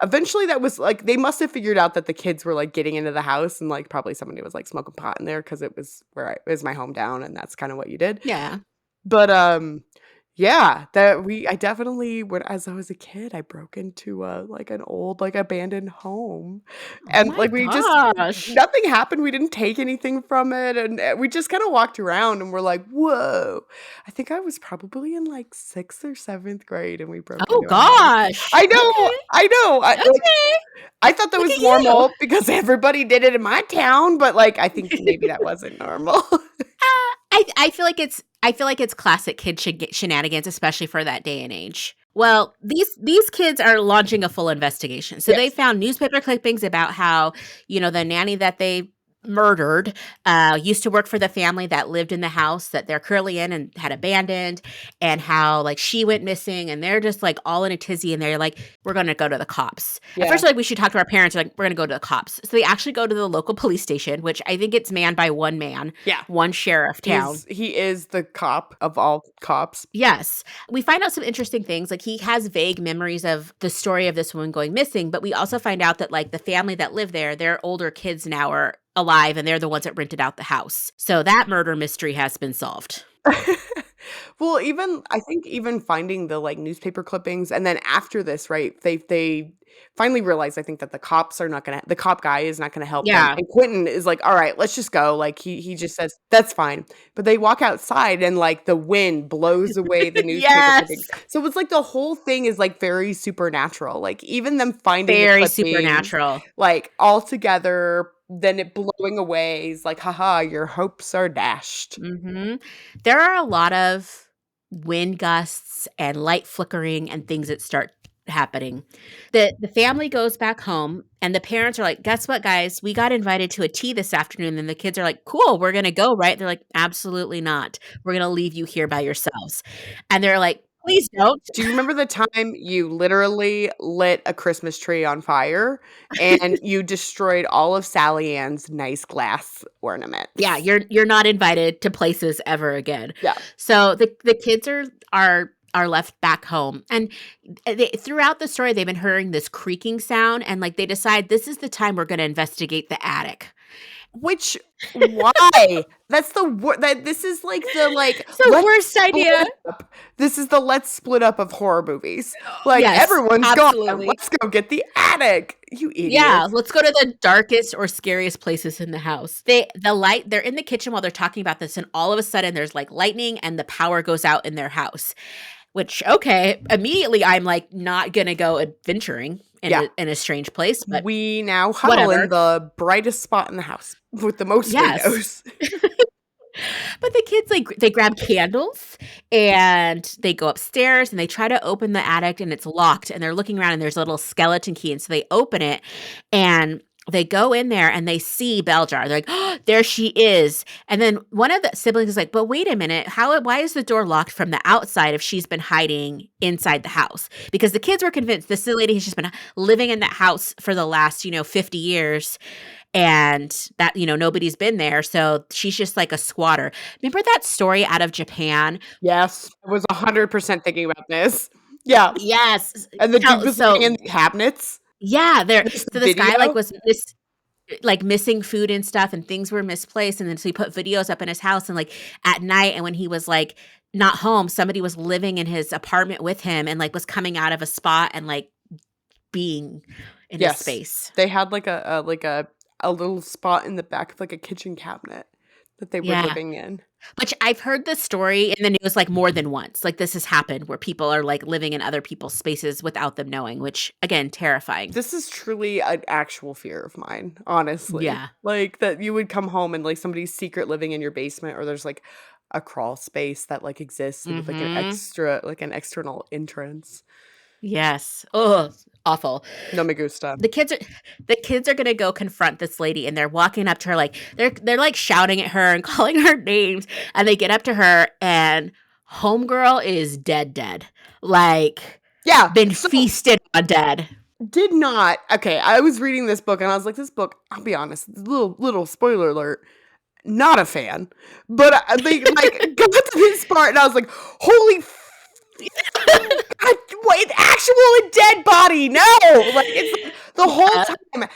Speaker 2: eventually that was, like, they must have figured out that the kids were, like, getting into the house, and, like, probably somebody was, like, smoking pot in there because it was my hometown, and that's kinda what you did.
Speaker 1: Yeah.
Speaker 2: But, yeah, I definitely when as I was a kid, I broke into, like, an old, like, abandoned home,
Speaker 1: Oh
Speaker 2: and,
Speaker 1: my
Speaker 2: like, we just
Speaker 1: gosh.
Speaker 2: nothing happened, we didn't take anything from it, and, we just kinda walked around and we're like, "Whoa." I think I was probably in, like, 6th or 7th grade, and we broke
Speaker 1: Oh
Speaker 2: into a house.
Speaker 1: gosh.
Speaker 2: I know,
Speaker 1: Okay.
Speaker 2: I know,
Speaker 1: Okay.
Speaker 2: I thought that
Speaker 1: Look
Speaker 2: was
Speaker 1: at you.
Speaker 2: normal because everybody did it in my town, but, like, I think maybe that wasn't normal.
Speaker 1: I feel like it's classic kid shenanigans, especially for that day and age. Well, these kids are launching a full investigation. So they
Speaker 2: Yes.
Speaker 1: found newspaper clippings about how, the nanny that they murdered used to work for the family that lived in the house that they're currently in and had abandoned, and how, like, she went missing, and they're just, like, all in a tizzy, and they're like, we're gonna go to the cops. At
Speaker 2: Yeah.
Speaker 1: first, they're like, we should talk to our parents. They're like, we're gonna go to the cops. So they actually go to the local police station, which I think it's manned by one man,
Speaker 2: Yeah.
Speaker 1: one sheriff town.
Speaker 2: He is the cop of all cops.
Speaker 1: Yes. We find out some interesting things. Like, he has vague memories of the story of this woman going missing, but we also find out that, like, the family that lived there, their older kids now are alive, and they're the ones that rented out the house. So that murder mystery has been solved.
Speaker 2: Well, even I think even finding the, like, newspaper clippings, and then after this, right, they finally realize, I think, that the cop guy is not gonna help them,
Speaker 1: Yeah.
Speaker 2: and Quentin is like, "Alright, let's just go," like, he just says, "That's fine," but they walk outside and, like, the wind blows away the newspaper
Speaker 1: Yes.
Speaker 2: clippings, so it's like the whole thing is, like, very supernatural, like, even them finding the
Speaker 1: Very
Speaker 2: clippings,
Speaker 1: supernatural.
Speaker 2: like, all together, then it blowing away is like, "Ha your hopes are dashed."
Speaker 1: Mhm. There are a lot of wind gusts and light flickering and things that start happening. The family goes back home, and the parents are like, "Guess what, guys? We got invited to a tea this afternoon." And the kids are like, "Cool, we're gonna go, right?" They're like, "Absolutely not. We're gonna leave you here by yourselves." And they're like, "Please don't."
Speaker 2: Do you remember the time you literally lit a Christmas tree on fire and you destroyed all of Sally Ann's nice glass
Speaker 1: Yeah,
Speaker 2: ornaments?
Speaker 1: you're not invited to places ever again.
Speaker 2: Yeah.
Speaker 1: So the kids are left back home, and throughout the story, they've been hearing this creaking sound, and, like, they decide this is the time we're gonna investigate the attic.
Speaker 2: Which why? That's the wor that this is like the, like,
Speaker 1: It's the
Speaker 2: "Let's
Speaker 1: worst idea.
Speaker 2: split up." This is the "let's split up" of horror movies. Like,
Speaker 1: Yes,
Speaker 2: "Everyone's gone,
Speaker 1: absolutely.
Speaker 2: let's go get the attic." You
Speaker 1: Yeah,
Speaker 2: idiots.
Speaker 1: let's go to the darkest or scariest places in the house. They're in the kitchen while they're talking about this, and all of a sudden, there's, like, lightning, and the power goes out in their house, which, okay, immediately, I'm, like, not gonna go adventuring
Speaker 2: Yeah.
Speaker 1: in a strange place, but
Speaker 2: We now huddle in
Speaker 1: whatever.
Speaker 2: the brightest spot in the house with the most
Speaker 1: Yes.
Speaker 2: windows.
Speaker 1: But the kids, like, they grab candles and they go upstairs and they try to open the attic and it's locked and they're looking around and there's a little skeleton key. And so they open it and they go in there and they see Beljar. They're like, oh, there she is. And then one of the siblings is like, but wait a minute. Why is the door locked from the outside if she's been hiding inside the house? Because the kids were convinced this lady has just been living in that house for the last, 50 years. And that, nobody's been there. So she's just like a squatter. Remember that story out of Japan?
Speaker 2: Yes. I was 100% thinking about this. Yeah.
Speaker 1: Yes.
Speaker 2: And the dude was living in the cabinets.
Speaker 1: Yeah. So this guy
Speaker 2: Video?
Speaker 1: was missing food and stuff and things were misplaced. And then so he put videos up in his house and like at night and when he was like not home, somebody was living in his apartment with him and like was coming out of a spot and like being in his space.
Speaker 2: They had like a little spot in the back of like a kitchen cabinet that they were living in.
Speaker 1: Which I've heard this story in the news like more than once. Like this has happened where people are like living in other people's spaces without them knowing, which again, terrifying.
Speaker 2: This is truly an actual fear of mine, honestly.
Speaker 1: Yeah.
Speaker 2: Like that you would come home and like somebody's secret living in your basement or there's like a crawl space that like exists with like an external entrance.
Speaker 1: Yes. Oh, awful.
Speaker 2: No me gusta.
Speaker 1: The kids are gonna go confront this lady and they're walking up to her like they're like shouting at her and calling her names and they get up to her and homegirl is dead. Like been feasted on dead.
Speaker 2: Did not. Okay, I was reading this book and I was like, this book, I'll be honest, little spoiler alert, not a fan. But they like got to this part and I was like, holy God, wait, actual dead body. No. Like it's like, the whole time.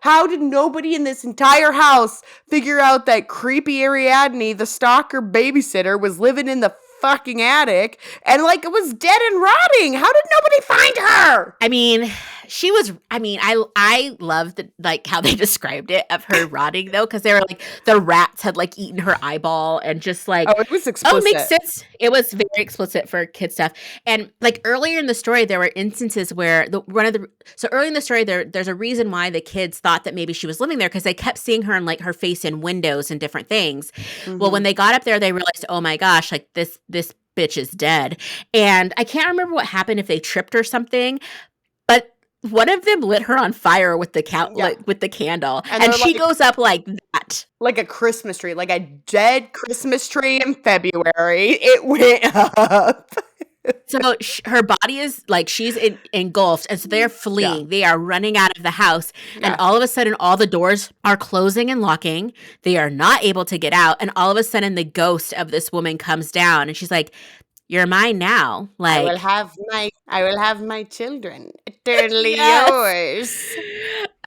Speaker 2: How did nobody in this entire house figure out that creepy Ariadne, the stalker babysitter, was living in the fucking attic and like it was dead and rotting? How did nobody find her?
Speaker 1: I mean, I loved like how they described it of her rotting though, because they were like the rats had like eaten her eyeball and just like
Speaker 2: it was explicit.
Speaker 1: It makes sense. It was very explicit for kid stuff. And like earlier in the story, there were instances where so early in the story there's a reason why the kids thought that maybe she was living there because they kept seeing her and like her face in windows and different things. Well, when they got up there, they realized, oh my gosh, like this bitch is dead. And I can't remember what happened if they tripped or something, but one of them lit her on fire with the with the candle, and she goes up like that,
Speaker 2: like a Christmas tree, like a dead Christmas tree in February. It went up.
Speaker 1: So her body is like she's engulfed, and so they're fleeing. They are running out of the house, and all of a sudden, all the doors are closing and locking. They are not able to get out, and all of a sudden, the ghost of this woman comes down, and she's like, "You're mine now." Like
Speaker 2: I will have my children eternally yours.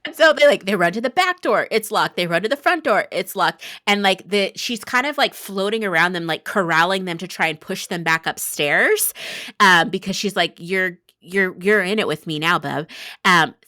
Speaker 1: And so they run to the back door, it's locked. They run to the front door, it's locked. And like she's kind of like floating around them, like corralling them to try and push them back upstairs, because she's like, you're in it with me now, bub.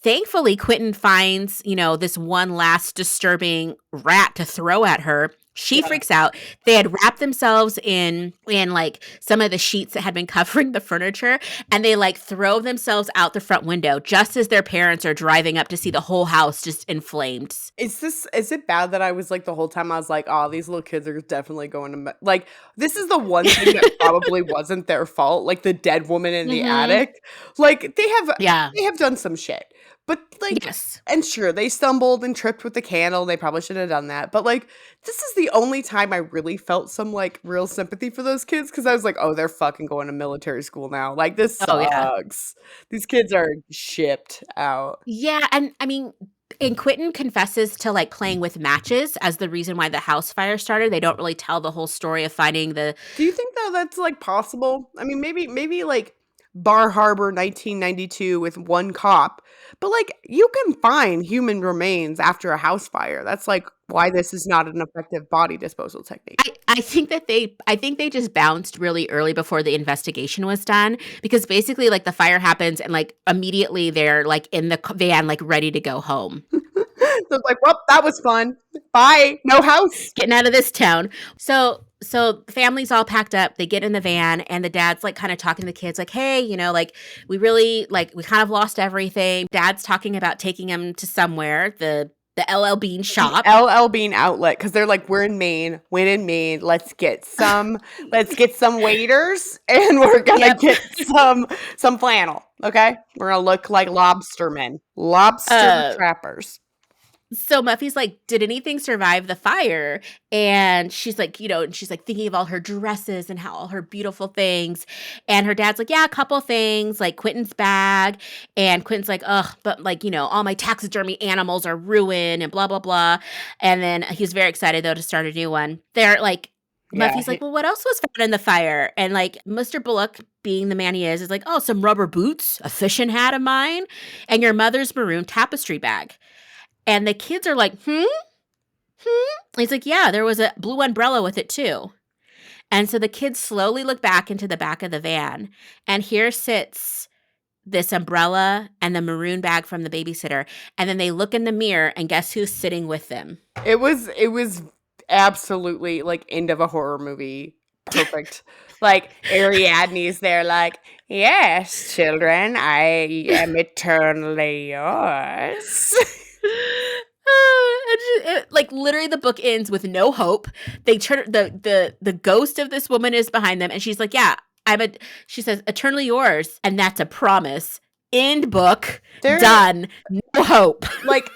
Speaker 1: Thankfully, Quentin finds this one last disturbing rat to throw at her. She freaks out. They had wrapped themselves in like some of the sheets that had been covering the furniture, and they like throw themselves out the front window just as their parents are driving up to see the whole house just inflamed.
Speaker 2: Is it bad that I was like the whole time I was like, oh, these little kids are definitely going to like this is the one thing that probably wasn't their fault, like the dead woman in the attic. Like they have done some shit. But like, and sure, they stumbled and tripped with the candle. They probably shouldn't have done that. But like, this is the only time I really felt some like real sympathy for those kids because I was like, oh, they're fucking going to military school now. Like this sucks. These kids are shipped out.
Speaker 1: Yeah, and I mean, and Quentin confesses to like playing with matches as the reason why the house fire started. They don't really tell the whole story of finding the.
Speaker 2: Do you think though that's like possible? I mean, maybe like Bar Harbor 1992 with one cop. But like you can find human remains after a house fire. That's like why this is not an effective body disposal technique.
Speaker 1: I think they just bounced really early before the investigation was done because basically like the fire happens and like immediately they're like in the van like ready to go home.
Speaker 2: So it's like, well, that was fun. Bye. No house.
Speaker 1: Getting out of this town. So the family's all packed up. They get in the van and the dad's like kind of talking to the kids like, hey, like we really like we kind of lost everything. Dad's talking about taking them to somewhere. The The LL Bean
Speaker 2: The
Speaker 1: shop.
Speaker 2: LL Bean outlet, because they're like, we're in Maine, when in Maine, let's get some waiters, and we're gonna
Speaker 1: Yep.
Speaker 2: get some flannel. Okay, we're gonna look like lobstermen, lobster
Speaker 1: Uh,
Speaker 2: trappers.
Speaker 1: so Muffy's like, did anything survive the fire? And she's like, and she's like thinking of all her dresses and how all her beautiful things. And her dad's like, yeah, a couple things, like Quentin's bag. And Quentin's like, ugh, but like, all my taxidermy animals are ruined and blah, blah, blah. And then he's very excited though to start a new one. They're like,
Speaker 2: Yeah,
Speaker 1: Muffy's like, well, what else was found in the fire? And like Mr. Bullock, being the man he is like, oh, some rubber boots, a fishing hat of mine, and your mother's maroon tapestry bag. And the kids are like, hmm? He's like, yeah, there was a blue umbrella with it too. And so the kids slowly look back into the back of the van, and here sits this umbrella and the maroon bag from the babysitter. And then they look in the mirror, and guess who's sitting with them?
Speaker 2: it was absolutely like end of a horror movie. Perfect. Like Ariadne's there, like, yes, children, I am eternally yours.
Speaker 1: Like literally the book ends with no hope. They turn the ghost of this woman is behind them, and she's like, yeah, she says eternally yours, and that's a promise. End book. Done. No hope.
Speaker 2: Like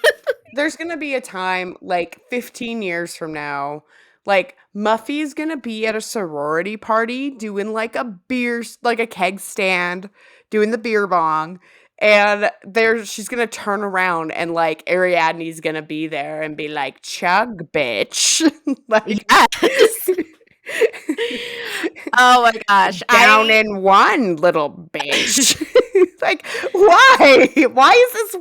Speaker 2: there's gonna be a time like 15 years from now, like Muffy's gonna be at a sorority party doing like a keg stand, doing the beer bong, and she's gonna turn around and like Ariadne's gonna be there and be like, chug, bitch. Like,
Speaker 1: Yes. Oh my gosh.
Speaker 2: Down in one, little bitch. Like, why? Why is this?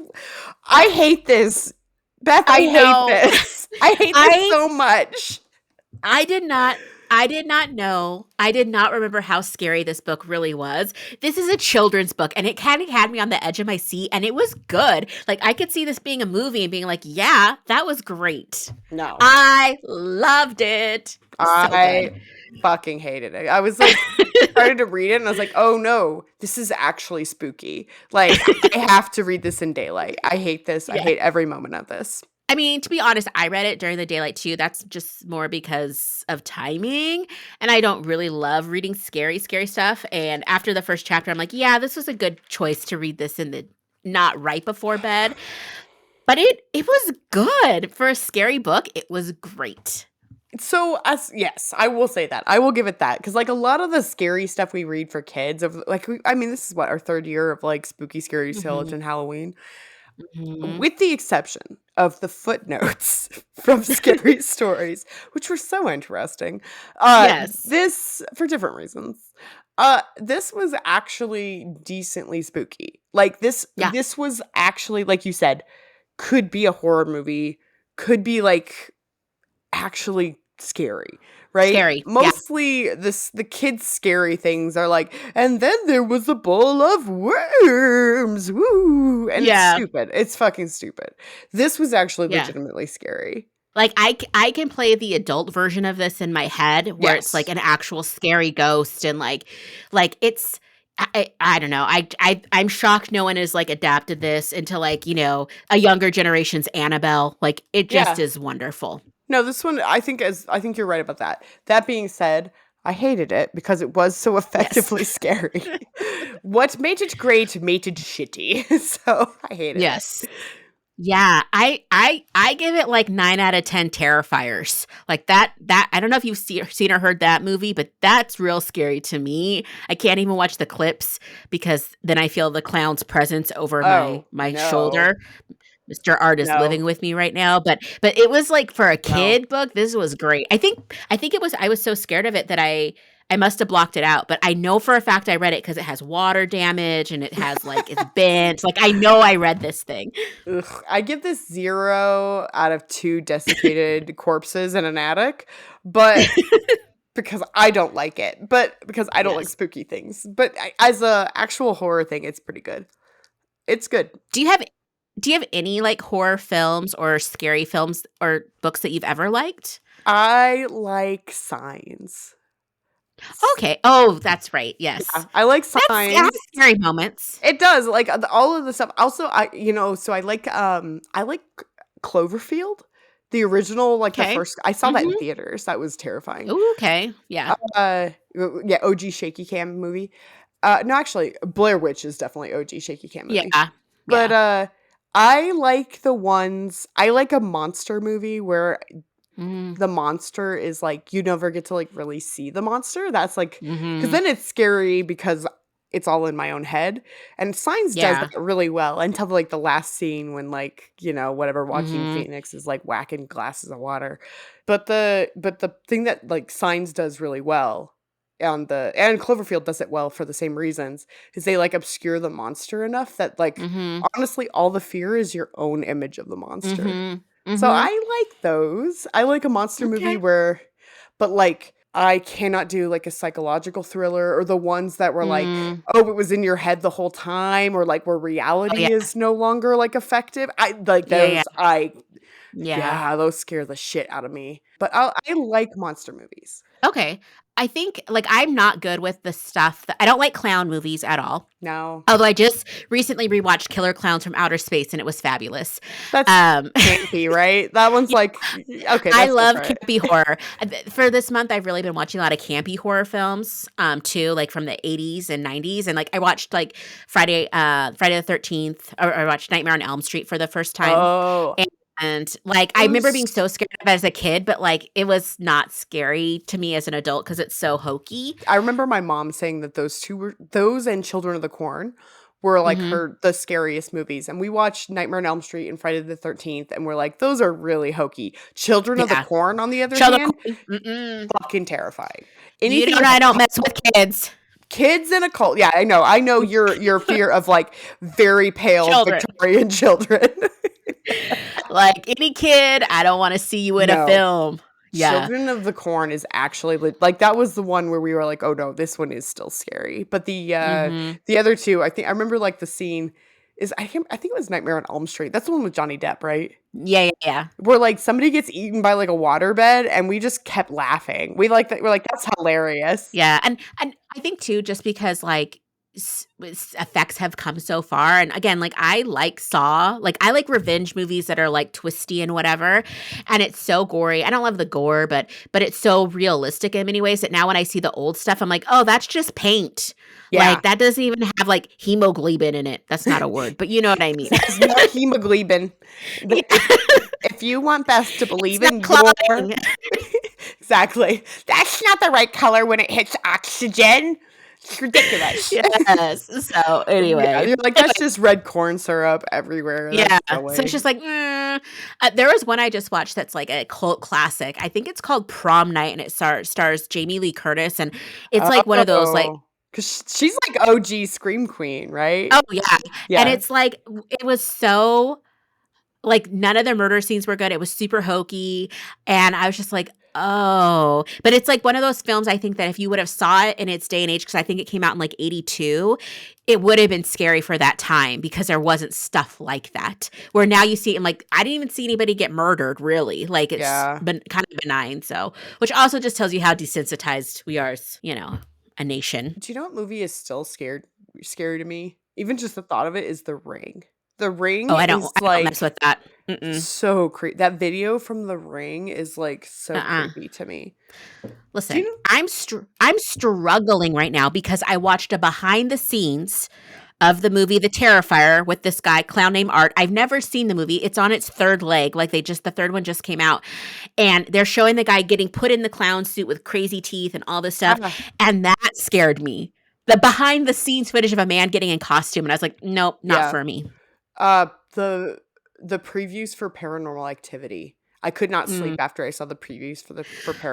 Speaker 2: I hate this. Beth, I hate this. I hate this so much.
Speaker 1: I did not know. I did not remember how scary this book really was. This is a children's book, and it kind of had me on the edge of my seat, and it was good. Like, I could see this being a movie and being like, yeah, that was great.
Speaker 2: No.
Speaker 1: I loved it.
Speaker 2: I fucking hated it. I was like, started to read it, and I was like, oh no, this is actually spooky. Like, I have to read this in daylight. I hate this. Yeah. I hate every moment of this.
Speaker 1: I mean, to be honest, I read it during the daylight too. That's just more because of timing. And I don't really love reading scary stuff. And after the first chapter, I'm like, yeah, this was a good choice to read this in the not right before bed. But it was good. For a scary book, it was great.
Speaker 2: So, yes, I will say that. I will give it that. Because, like, a lot of the scary stuff we read for kids, this is what, our third year of, like, spooky, scary tales and Halloween. Mm-hmm. With the exception of the footnotes from Scary Stories, which were so interesting.
Speaker 1: Yes.
Speaker 2: This, for different reasons, this was actually decently spooky. Like, this was actually, like you said, could be a horror movie, could be, like, actually scary. Right?
Speaker 1: Scary.
Speaker 2: Mostly the kids' scary things are like, and then there was a bowl of worms. Woo! And it's stupid. It's fucking stupid. This was actually legitimately scary.
Speaker 1: Like I can play the adult version of this in my head where it's like an actual scary ghost and like it's I don't know. I'm shocked no one has like adapted this into like, a younger generation's Annabelle. Like it just is wonderful.
Speaker 2: No, this one, I think you're right about that. That being said, I hated it because it was so effectively scary. What made it great made it shitty. So I hated it.
Speaker 1: Yes. Yeah, I give it like 9 out of 10 Terrifiers. Like that I don't know if you've seen or heard that movie, but that's real scary to me. I can't even watch the clips because then I feel the clown's presence over my shoulder. Mr. Art is living with me right now, but it was like for a kid book, this was great. I think it was, I was so scared of it that I must have blocked it out, but I know for a fact I read it because it has water damage and it has like, it's bent. Like I know I read this thing.
Speaker 2: Ugh, I give this 0 out of 2 desiccated corpses in an attic, but because I don't like it, but because I don't like spooky things. But as a actual horror thing, it's pretty good. It's good.
Speaker 1: Do you have any like horror films or scary films or books that you've ever liked?
Speaker 2: I like Signs.
Speaker 1: Okay. Oh, that's right. Yes.
Speaker 2: Yeah, I like Signs.
Speaker 1: It has scary moments.
Speaker 2: It does. Like all of the stuff. Also, I like Cloverfield, the original, like the
Speaker 1: Okay.
Speaker 2: first. I saw that in
Speaker 1: Mhm.
Speaker 2: theaters. That was terrifying.
Speaker 1: Ooh, okay. Yeah.
Speaker 2: Yeah, OG shaky cam movie. No, actually, Blair Witch is definitely OG shaky cam movie.
Speaker 1: Yeah.
Speaker 2: But
Speaker 1: Yeah.
Speaker 2: I like the ones. I like a monster movie where
Speaker 1: Mm.
Speaker 2: the monster is like you never get to like really see the monster. That's like because
Speaker 1: Mhm.
Speaker 2: then it's scary because it's all in my own head. And Signs does
Speaker 1: Yeah.
Speaker 2: that really well until like the last scene when like whatever Joaquin
Speaker 1: Mhm.
Speaker 2: Phoenix is like whacking glasses of water. But the thing that like Signs does really well and Cloverfield does it well for the same reasons is they like obscure the monster enough that like
Speaker 1: Mhm.
Speaker 2: honestly all the fear is your own image of the monster.
Speaker 1: Mhm.
Speaker 2: So
Speaker 1: Mhm.
Speaker 2: I like those. I like a monster movie
Speaker 1: Okay.
Speaker 2: where but like I cannot do like a psychological thriller or the ones that were like,
Speaker 1: Mm.
Speaker 2: oh, it was in your head the whole time or like where
Speaker 1: Oh,
Speaker 2: reality
Speaker 1: yeah.
Speaker 2: is no longer like effective. I like
Speaker 1: Yeah, yeah.
Speaker 2: those I
Speaker 1: Yeah.
Speaker 2: yeah, those scare the shit out of me. But I like monster movies.
Speaker 1: Okay. I think, like, I'm not good with the stuff that I don't like clown movies at all.
Speaker 2: No.
Speaker 1: Although I just recently rewatched Killer Clowns from Outer Space, and it was fabulous.
Speaker 2: That's
Speaker 1: Um,
Speaker 2: campy, right? That one's
Speaker 1: yeah,
Speaker 2: like okay,
Speaker 1: I
Speaker 2: that's
Speaker 1: love
Speaker 2: different.
Speaker 1: campy horror. For this month, I've really been watching a lot of campy horror films, too, like from the 80s and 90s. And like I watched like Friday the 13th, or I watched Nightmare on Elm Street for the first time.
Speaker 2: Oh,
Speaker 1: And like I remember being
Speaker 2: those
Speaker 1: so scared of it as a kid, but like it was not scary to me as an adult because it's so hokey.
Speaker 2: I remember my mom saying that those and Children of the Corn were like
Speaker 1: Mhm.
Speaker 2: the scariest movies. And we watched Nightmare on Elm Street and Friday the 13th and we're like, those are really hokey. Children of the
Speaker 1: Yeah.
Speaker 2: Corn, on the other
Speaker 1: Show the
Speaker 2: hand,
Speaker 1: coin. Mm-mm.
Speaker 2: fucking terrifying.
Speaker 1: You
Speaker 2: Anything
Speaker 1: don't
Speaker 2: with
Speaker 1: I
Speaker 2: a
Speaker 1: don't mess with kids.
Speaker 2: kids in a cult. Yeah, I know. I know your fear of like very pale
Speaker 1: Children.
Speaker 2: Victorian children.
Speaker 1: Like any kid, I don't wanna see you in a
Speaker 2: No.
Speaker 1: film. Yeah.
Speaker 2: Children of the Corn is actually like that was the one where we were like, "Oh no, this one is still scary." But
Speaker 1: Mhm.
Speaker 2: the other two, I remember like the scene is I think it was Nightmare on Elm Street. That's the one with Johnny Depp, right?
Speaker 1: Yeah, yeah, yeah.
Speaker 2: Where like somebody gets eaten by like a waterbed and we just kept laughing. We like that we're like that's hilarious.
Speaker 1: Yeah, and I think too, just because like effects have come so far, and again, like I like Saw, like I like revenge movies that are like twisty and whatever, and it's so gory. I don't love the gore, but it's so realistic in many ways that now when I see the old stuff, I'm like, oh, that's just paint.
Speaker 2: Yeah.
Speaker 1: Like that doesn't even have like hemoglobin in it. That's not a word, but you know what I mean.
Speaker 2: It has no hemoglobin.
Speaker 1: Yeah,
Speaker 2: If you want Beth to
Speaker 1: it's
Speaker 2: believe
Speaker 1: not
Speaker 2: in your
Speaker 1: clawing.
Speaker 2: exactly. That's not the right color when it hits oxygen. It's ridiculous.
Speaker 1: Yes. So
Speaker 2: Yeah,
Speaker 1: anyway.
Speaker 2: you're like, "That's just red corn syrup everywhere.
Speaker 1: Yeah,
Speaker 2: That's
Speaker 1: so it's
Speaker 2: silly."
Speaker 1: just like, there was one I just watched that's like a cult classic. I think it's called Prom Night, and it stars Jamie Lee Curtis, and it's like one of those like
Speaker 2: Oh, because she's like OG scream queen, right?
Speaker 1: oh, yeah, and
Speaker 2: Yeah.
Speaker 1: it's like it was so like, none of the murder scenes were good, it was super hokey, and I was just like, "Oh," but it's like one of those films I think that if you would have saw it in its day and age, because I think it came out in, like, '82, it would have been scary for that time because there wasn't stuff like that, where now you see it and, like, I didn't even see anybody get murdered, really, like, it's
Speaker 2: Yeah.
Speaker 1: been kind of benign, so which also just tells you how desensitized we are as, a nation.
Speaker 2: Do you know what movie is still scary to me? Even just the thought of it is The Ring. The Ring
Speaker 1: Oh, I
Speaker 2: is
Speaker 1: don't I don't mess
Speaker 2: like
Speaker 1: with that. Mm-mm.
Speaker 2: so creepy. That video from The Ring is like so
Speaker 1: Uh-uh.
Speaker 2: creepy to me. Do
Speaker 1: Listen,
Speaker 2: you
Speaker 1: I'm struggling right now because I watched a behind the scenes of the movie The Terrifier with this guy, clown named Art. I've never seen the movie. It's on its third leg, like the third one just came out. And they're showing the guy getting put in the clown suit with crazy teeth and all this stuff.
Speaker 2: ah,
Speaker 1: And that scared me. The behind the scenes footage of a man getting in costume. And I was like, nope, not
Speaker 2: yeah.
Speaker 1: for me.
Speaker 2: Uh, the previews for Paranormal Activity. I could not sleep
Speaker 1: Mm.
Speaker 2: after I saw the previews for the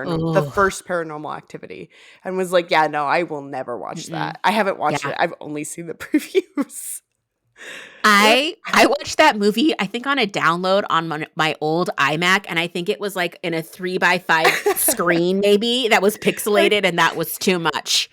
Speaker 1: Oh,
Speaker 2: first Paranormal Activity, and was like, "Yeah, no, I will never watch
Speaker 1: mm-mm.
Speaker 2: that." I haven't watched
Speaker 1: Yeah.
Speaker 2: it. I've only seen the previews. But
Speaker 1: I watched that movie, I think on a download on my old iMac, and I think it was, like, in a 3 by 5 screen maybe that was
Speaker 2: I
Speaker 1: pixelated, and that was too much.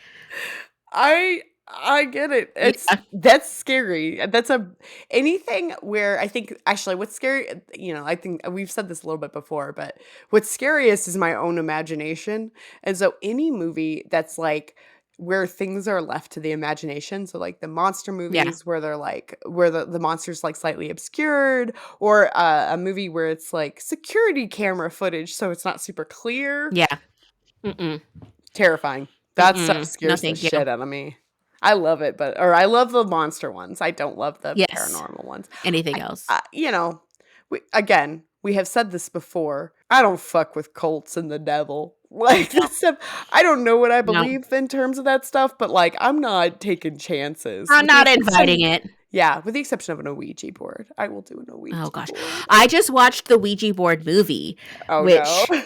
Speaker 2: I get it.
Speaker 1: Yeah.
Speaker 2: That's scary. That's a anything where I think actually what's scary, I think we've said this a little bit before, but what's scariest is my own imagination. And so any movie that's like where things are left to the imagination. So like the monster
Speaker 1: Yeah.
Speaker 2: movies where they're like where the monster's like slightly obscured, or a movie where it's like security camera footage so it's not super clear.
Speaker 1: Yeah. Mm-mm.
Speaker 2: Terrifying. That stuff
Speaker 1: Mm-mm. No,
Speaker 2: scares the
Speaker 1: thank you.
Speaker 2: shit out of me. I love it, or I love the monster ones. I don't love the
Speaker 1: Yes.
Speaker 2: paranormal ones.
Speaker 1: Anything else?
Speaker 2: You know, we have said this before. I don't fuck with cults and the devil. Like that stuff. I don't know what I
Speaker 1: No.
Speaker 2: believe in terms of that stuff, but like I'm not taking chances.
Speaker 1: I'm not inviting it.
Speaker 2: Yeah, with the exception of an Ouija board. I will do an Ouija
Speaker 1: Oh gosh.
Speaker 2: board.
Speaker 1: I just watched the Ouija board movie,
Speaker 2: Oh no.
Speaker 1: which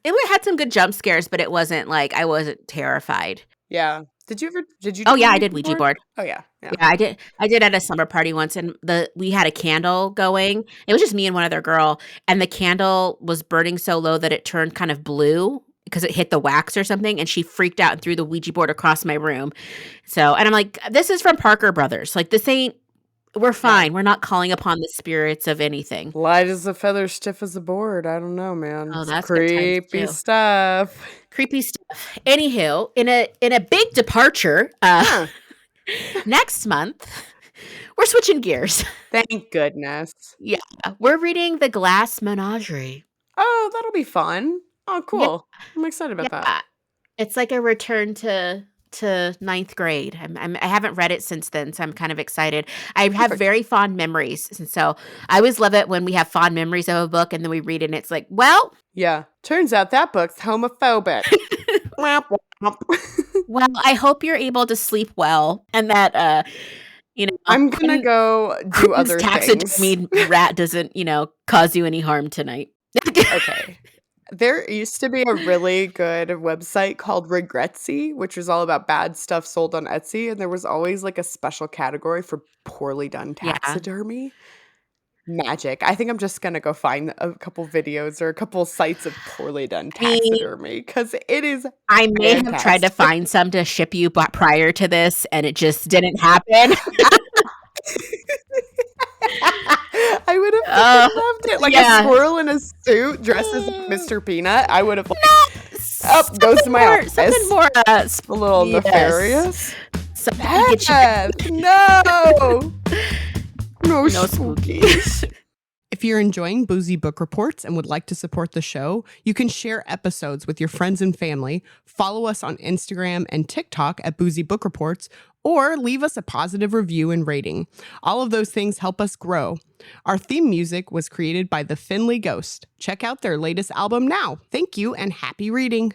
Speaker 1: it had some good jump scares, but it wasn't like I wasn't terrified.
Speaker 2: Yeah. Did you do
Speaker 1: Oh yeah, I
Speaker 2: Ouija
Speaker 1: did Ouija board.
Speaker 2: Oh yeah. Yeah.
Speaker 1: Yeah, I did. I did at a summer party once, and we had a candle going. It was just me and one other girl, and the candle was burning so low that it turned kind of blue because it hit the wax or something, and she freaked out and threw the Ouija board across my room. So, and I'm like, this is from Parker Brothers. Like, this ain't. We're fine.
Speaker 2: Yeah.
Speaker 1: We're not calling upon the spirits of anything.
Speaker 2: Light as a feather, stiff as a board. I don't know, man.
Speaker 1: Oh,
Speaker 2: It's
Speaker 1: that's good times
Speaker 2: creepy
Speaker 1: too.
Speaker 2: stuff.
Speaker 1: Creepy stuff. Anywho, in a big departure, next month, we're switching gears.
Speaker 2: Thank goodness.
Speaker 1: Yeah, we're reading The Glass Menagerie.
Speaker 2: Oh, that'll be fun. Oh,
Speaker 1: Yeah,
Speaker 2: cool. I'm excited about that.
Speaker 1: yeah. It's like a return to ninth grade. I haven't read it since then, so I'm kind of excited. I have
Speaker 2: Perfect.
Speaker 1: very fond memories, and so I always love it when we have fond memories of a book, and then we read it, and it's like, well,
Speaker 2: Yeah. Turns out that book's homophobic. Womp, womp.
Speaker 1: well, I hope you're able to sleep well, and that
Speaker 2: I'm gonna go do other things.
Speaker 1: Taxidermy rat doesn't cause you any harm tonight.
Speaker 2: Okay. There used to be a really good website called Regretsy, which was all about bad stuff sold on Etsy, and there was always like a special category for poorly done
Speaker 1: Yeah.
Speaker 2: taxidermy. Magic. I think I'm just gonna go find a couple videos or a couple sites of poorly done taxidermy because it is
Speaker 1: I may have tried to
Speaker 2: fantastic.
Speaker 1: find some to ship you prior to this, and it just didn't happen.
Speaker 2: I would have loved it. Like
Speaker 1: yeah.
Speaker 2: a squirrel in a suit dressed as Mr. Peanut. I would have like,
Speaker 1: Something
Speaker 2: goes to my
Speaker 1: more,
Speaker 2: office.
Speaker 1: something more
Speaker 2: A little nefarious.
Speaker 1: Something to get you
Speaker 2: Beth, no. No
Speaker 1: no
Speaker 2: spookies. If you're enjoying Boozy Book Reports and would like to support the show, you can share episodes with your friends and family, follow us on Instagram and TikTok at Boozy Book Reports, or leave us a positive review and rating. All of those things help us grow. Our theme music was created by the Finley Ghost. Check out their latest album now. Thank you and happy reading.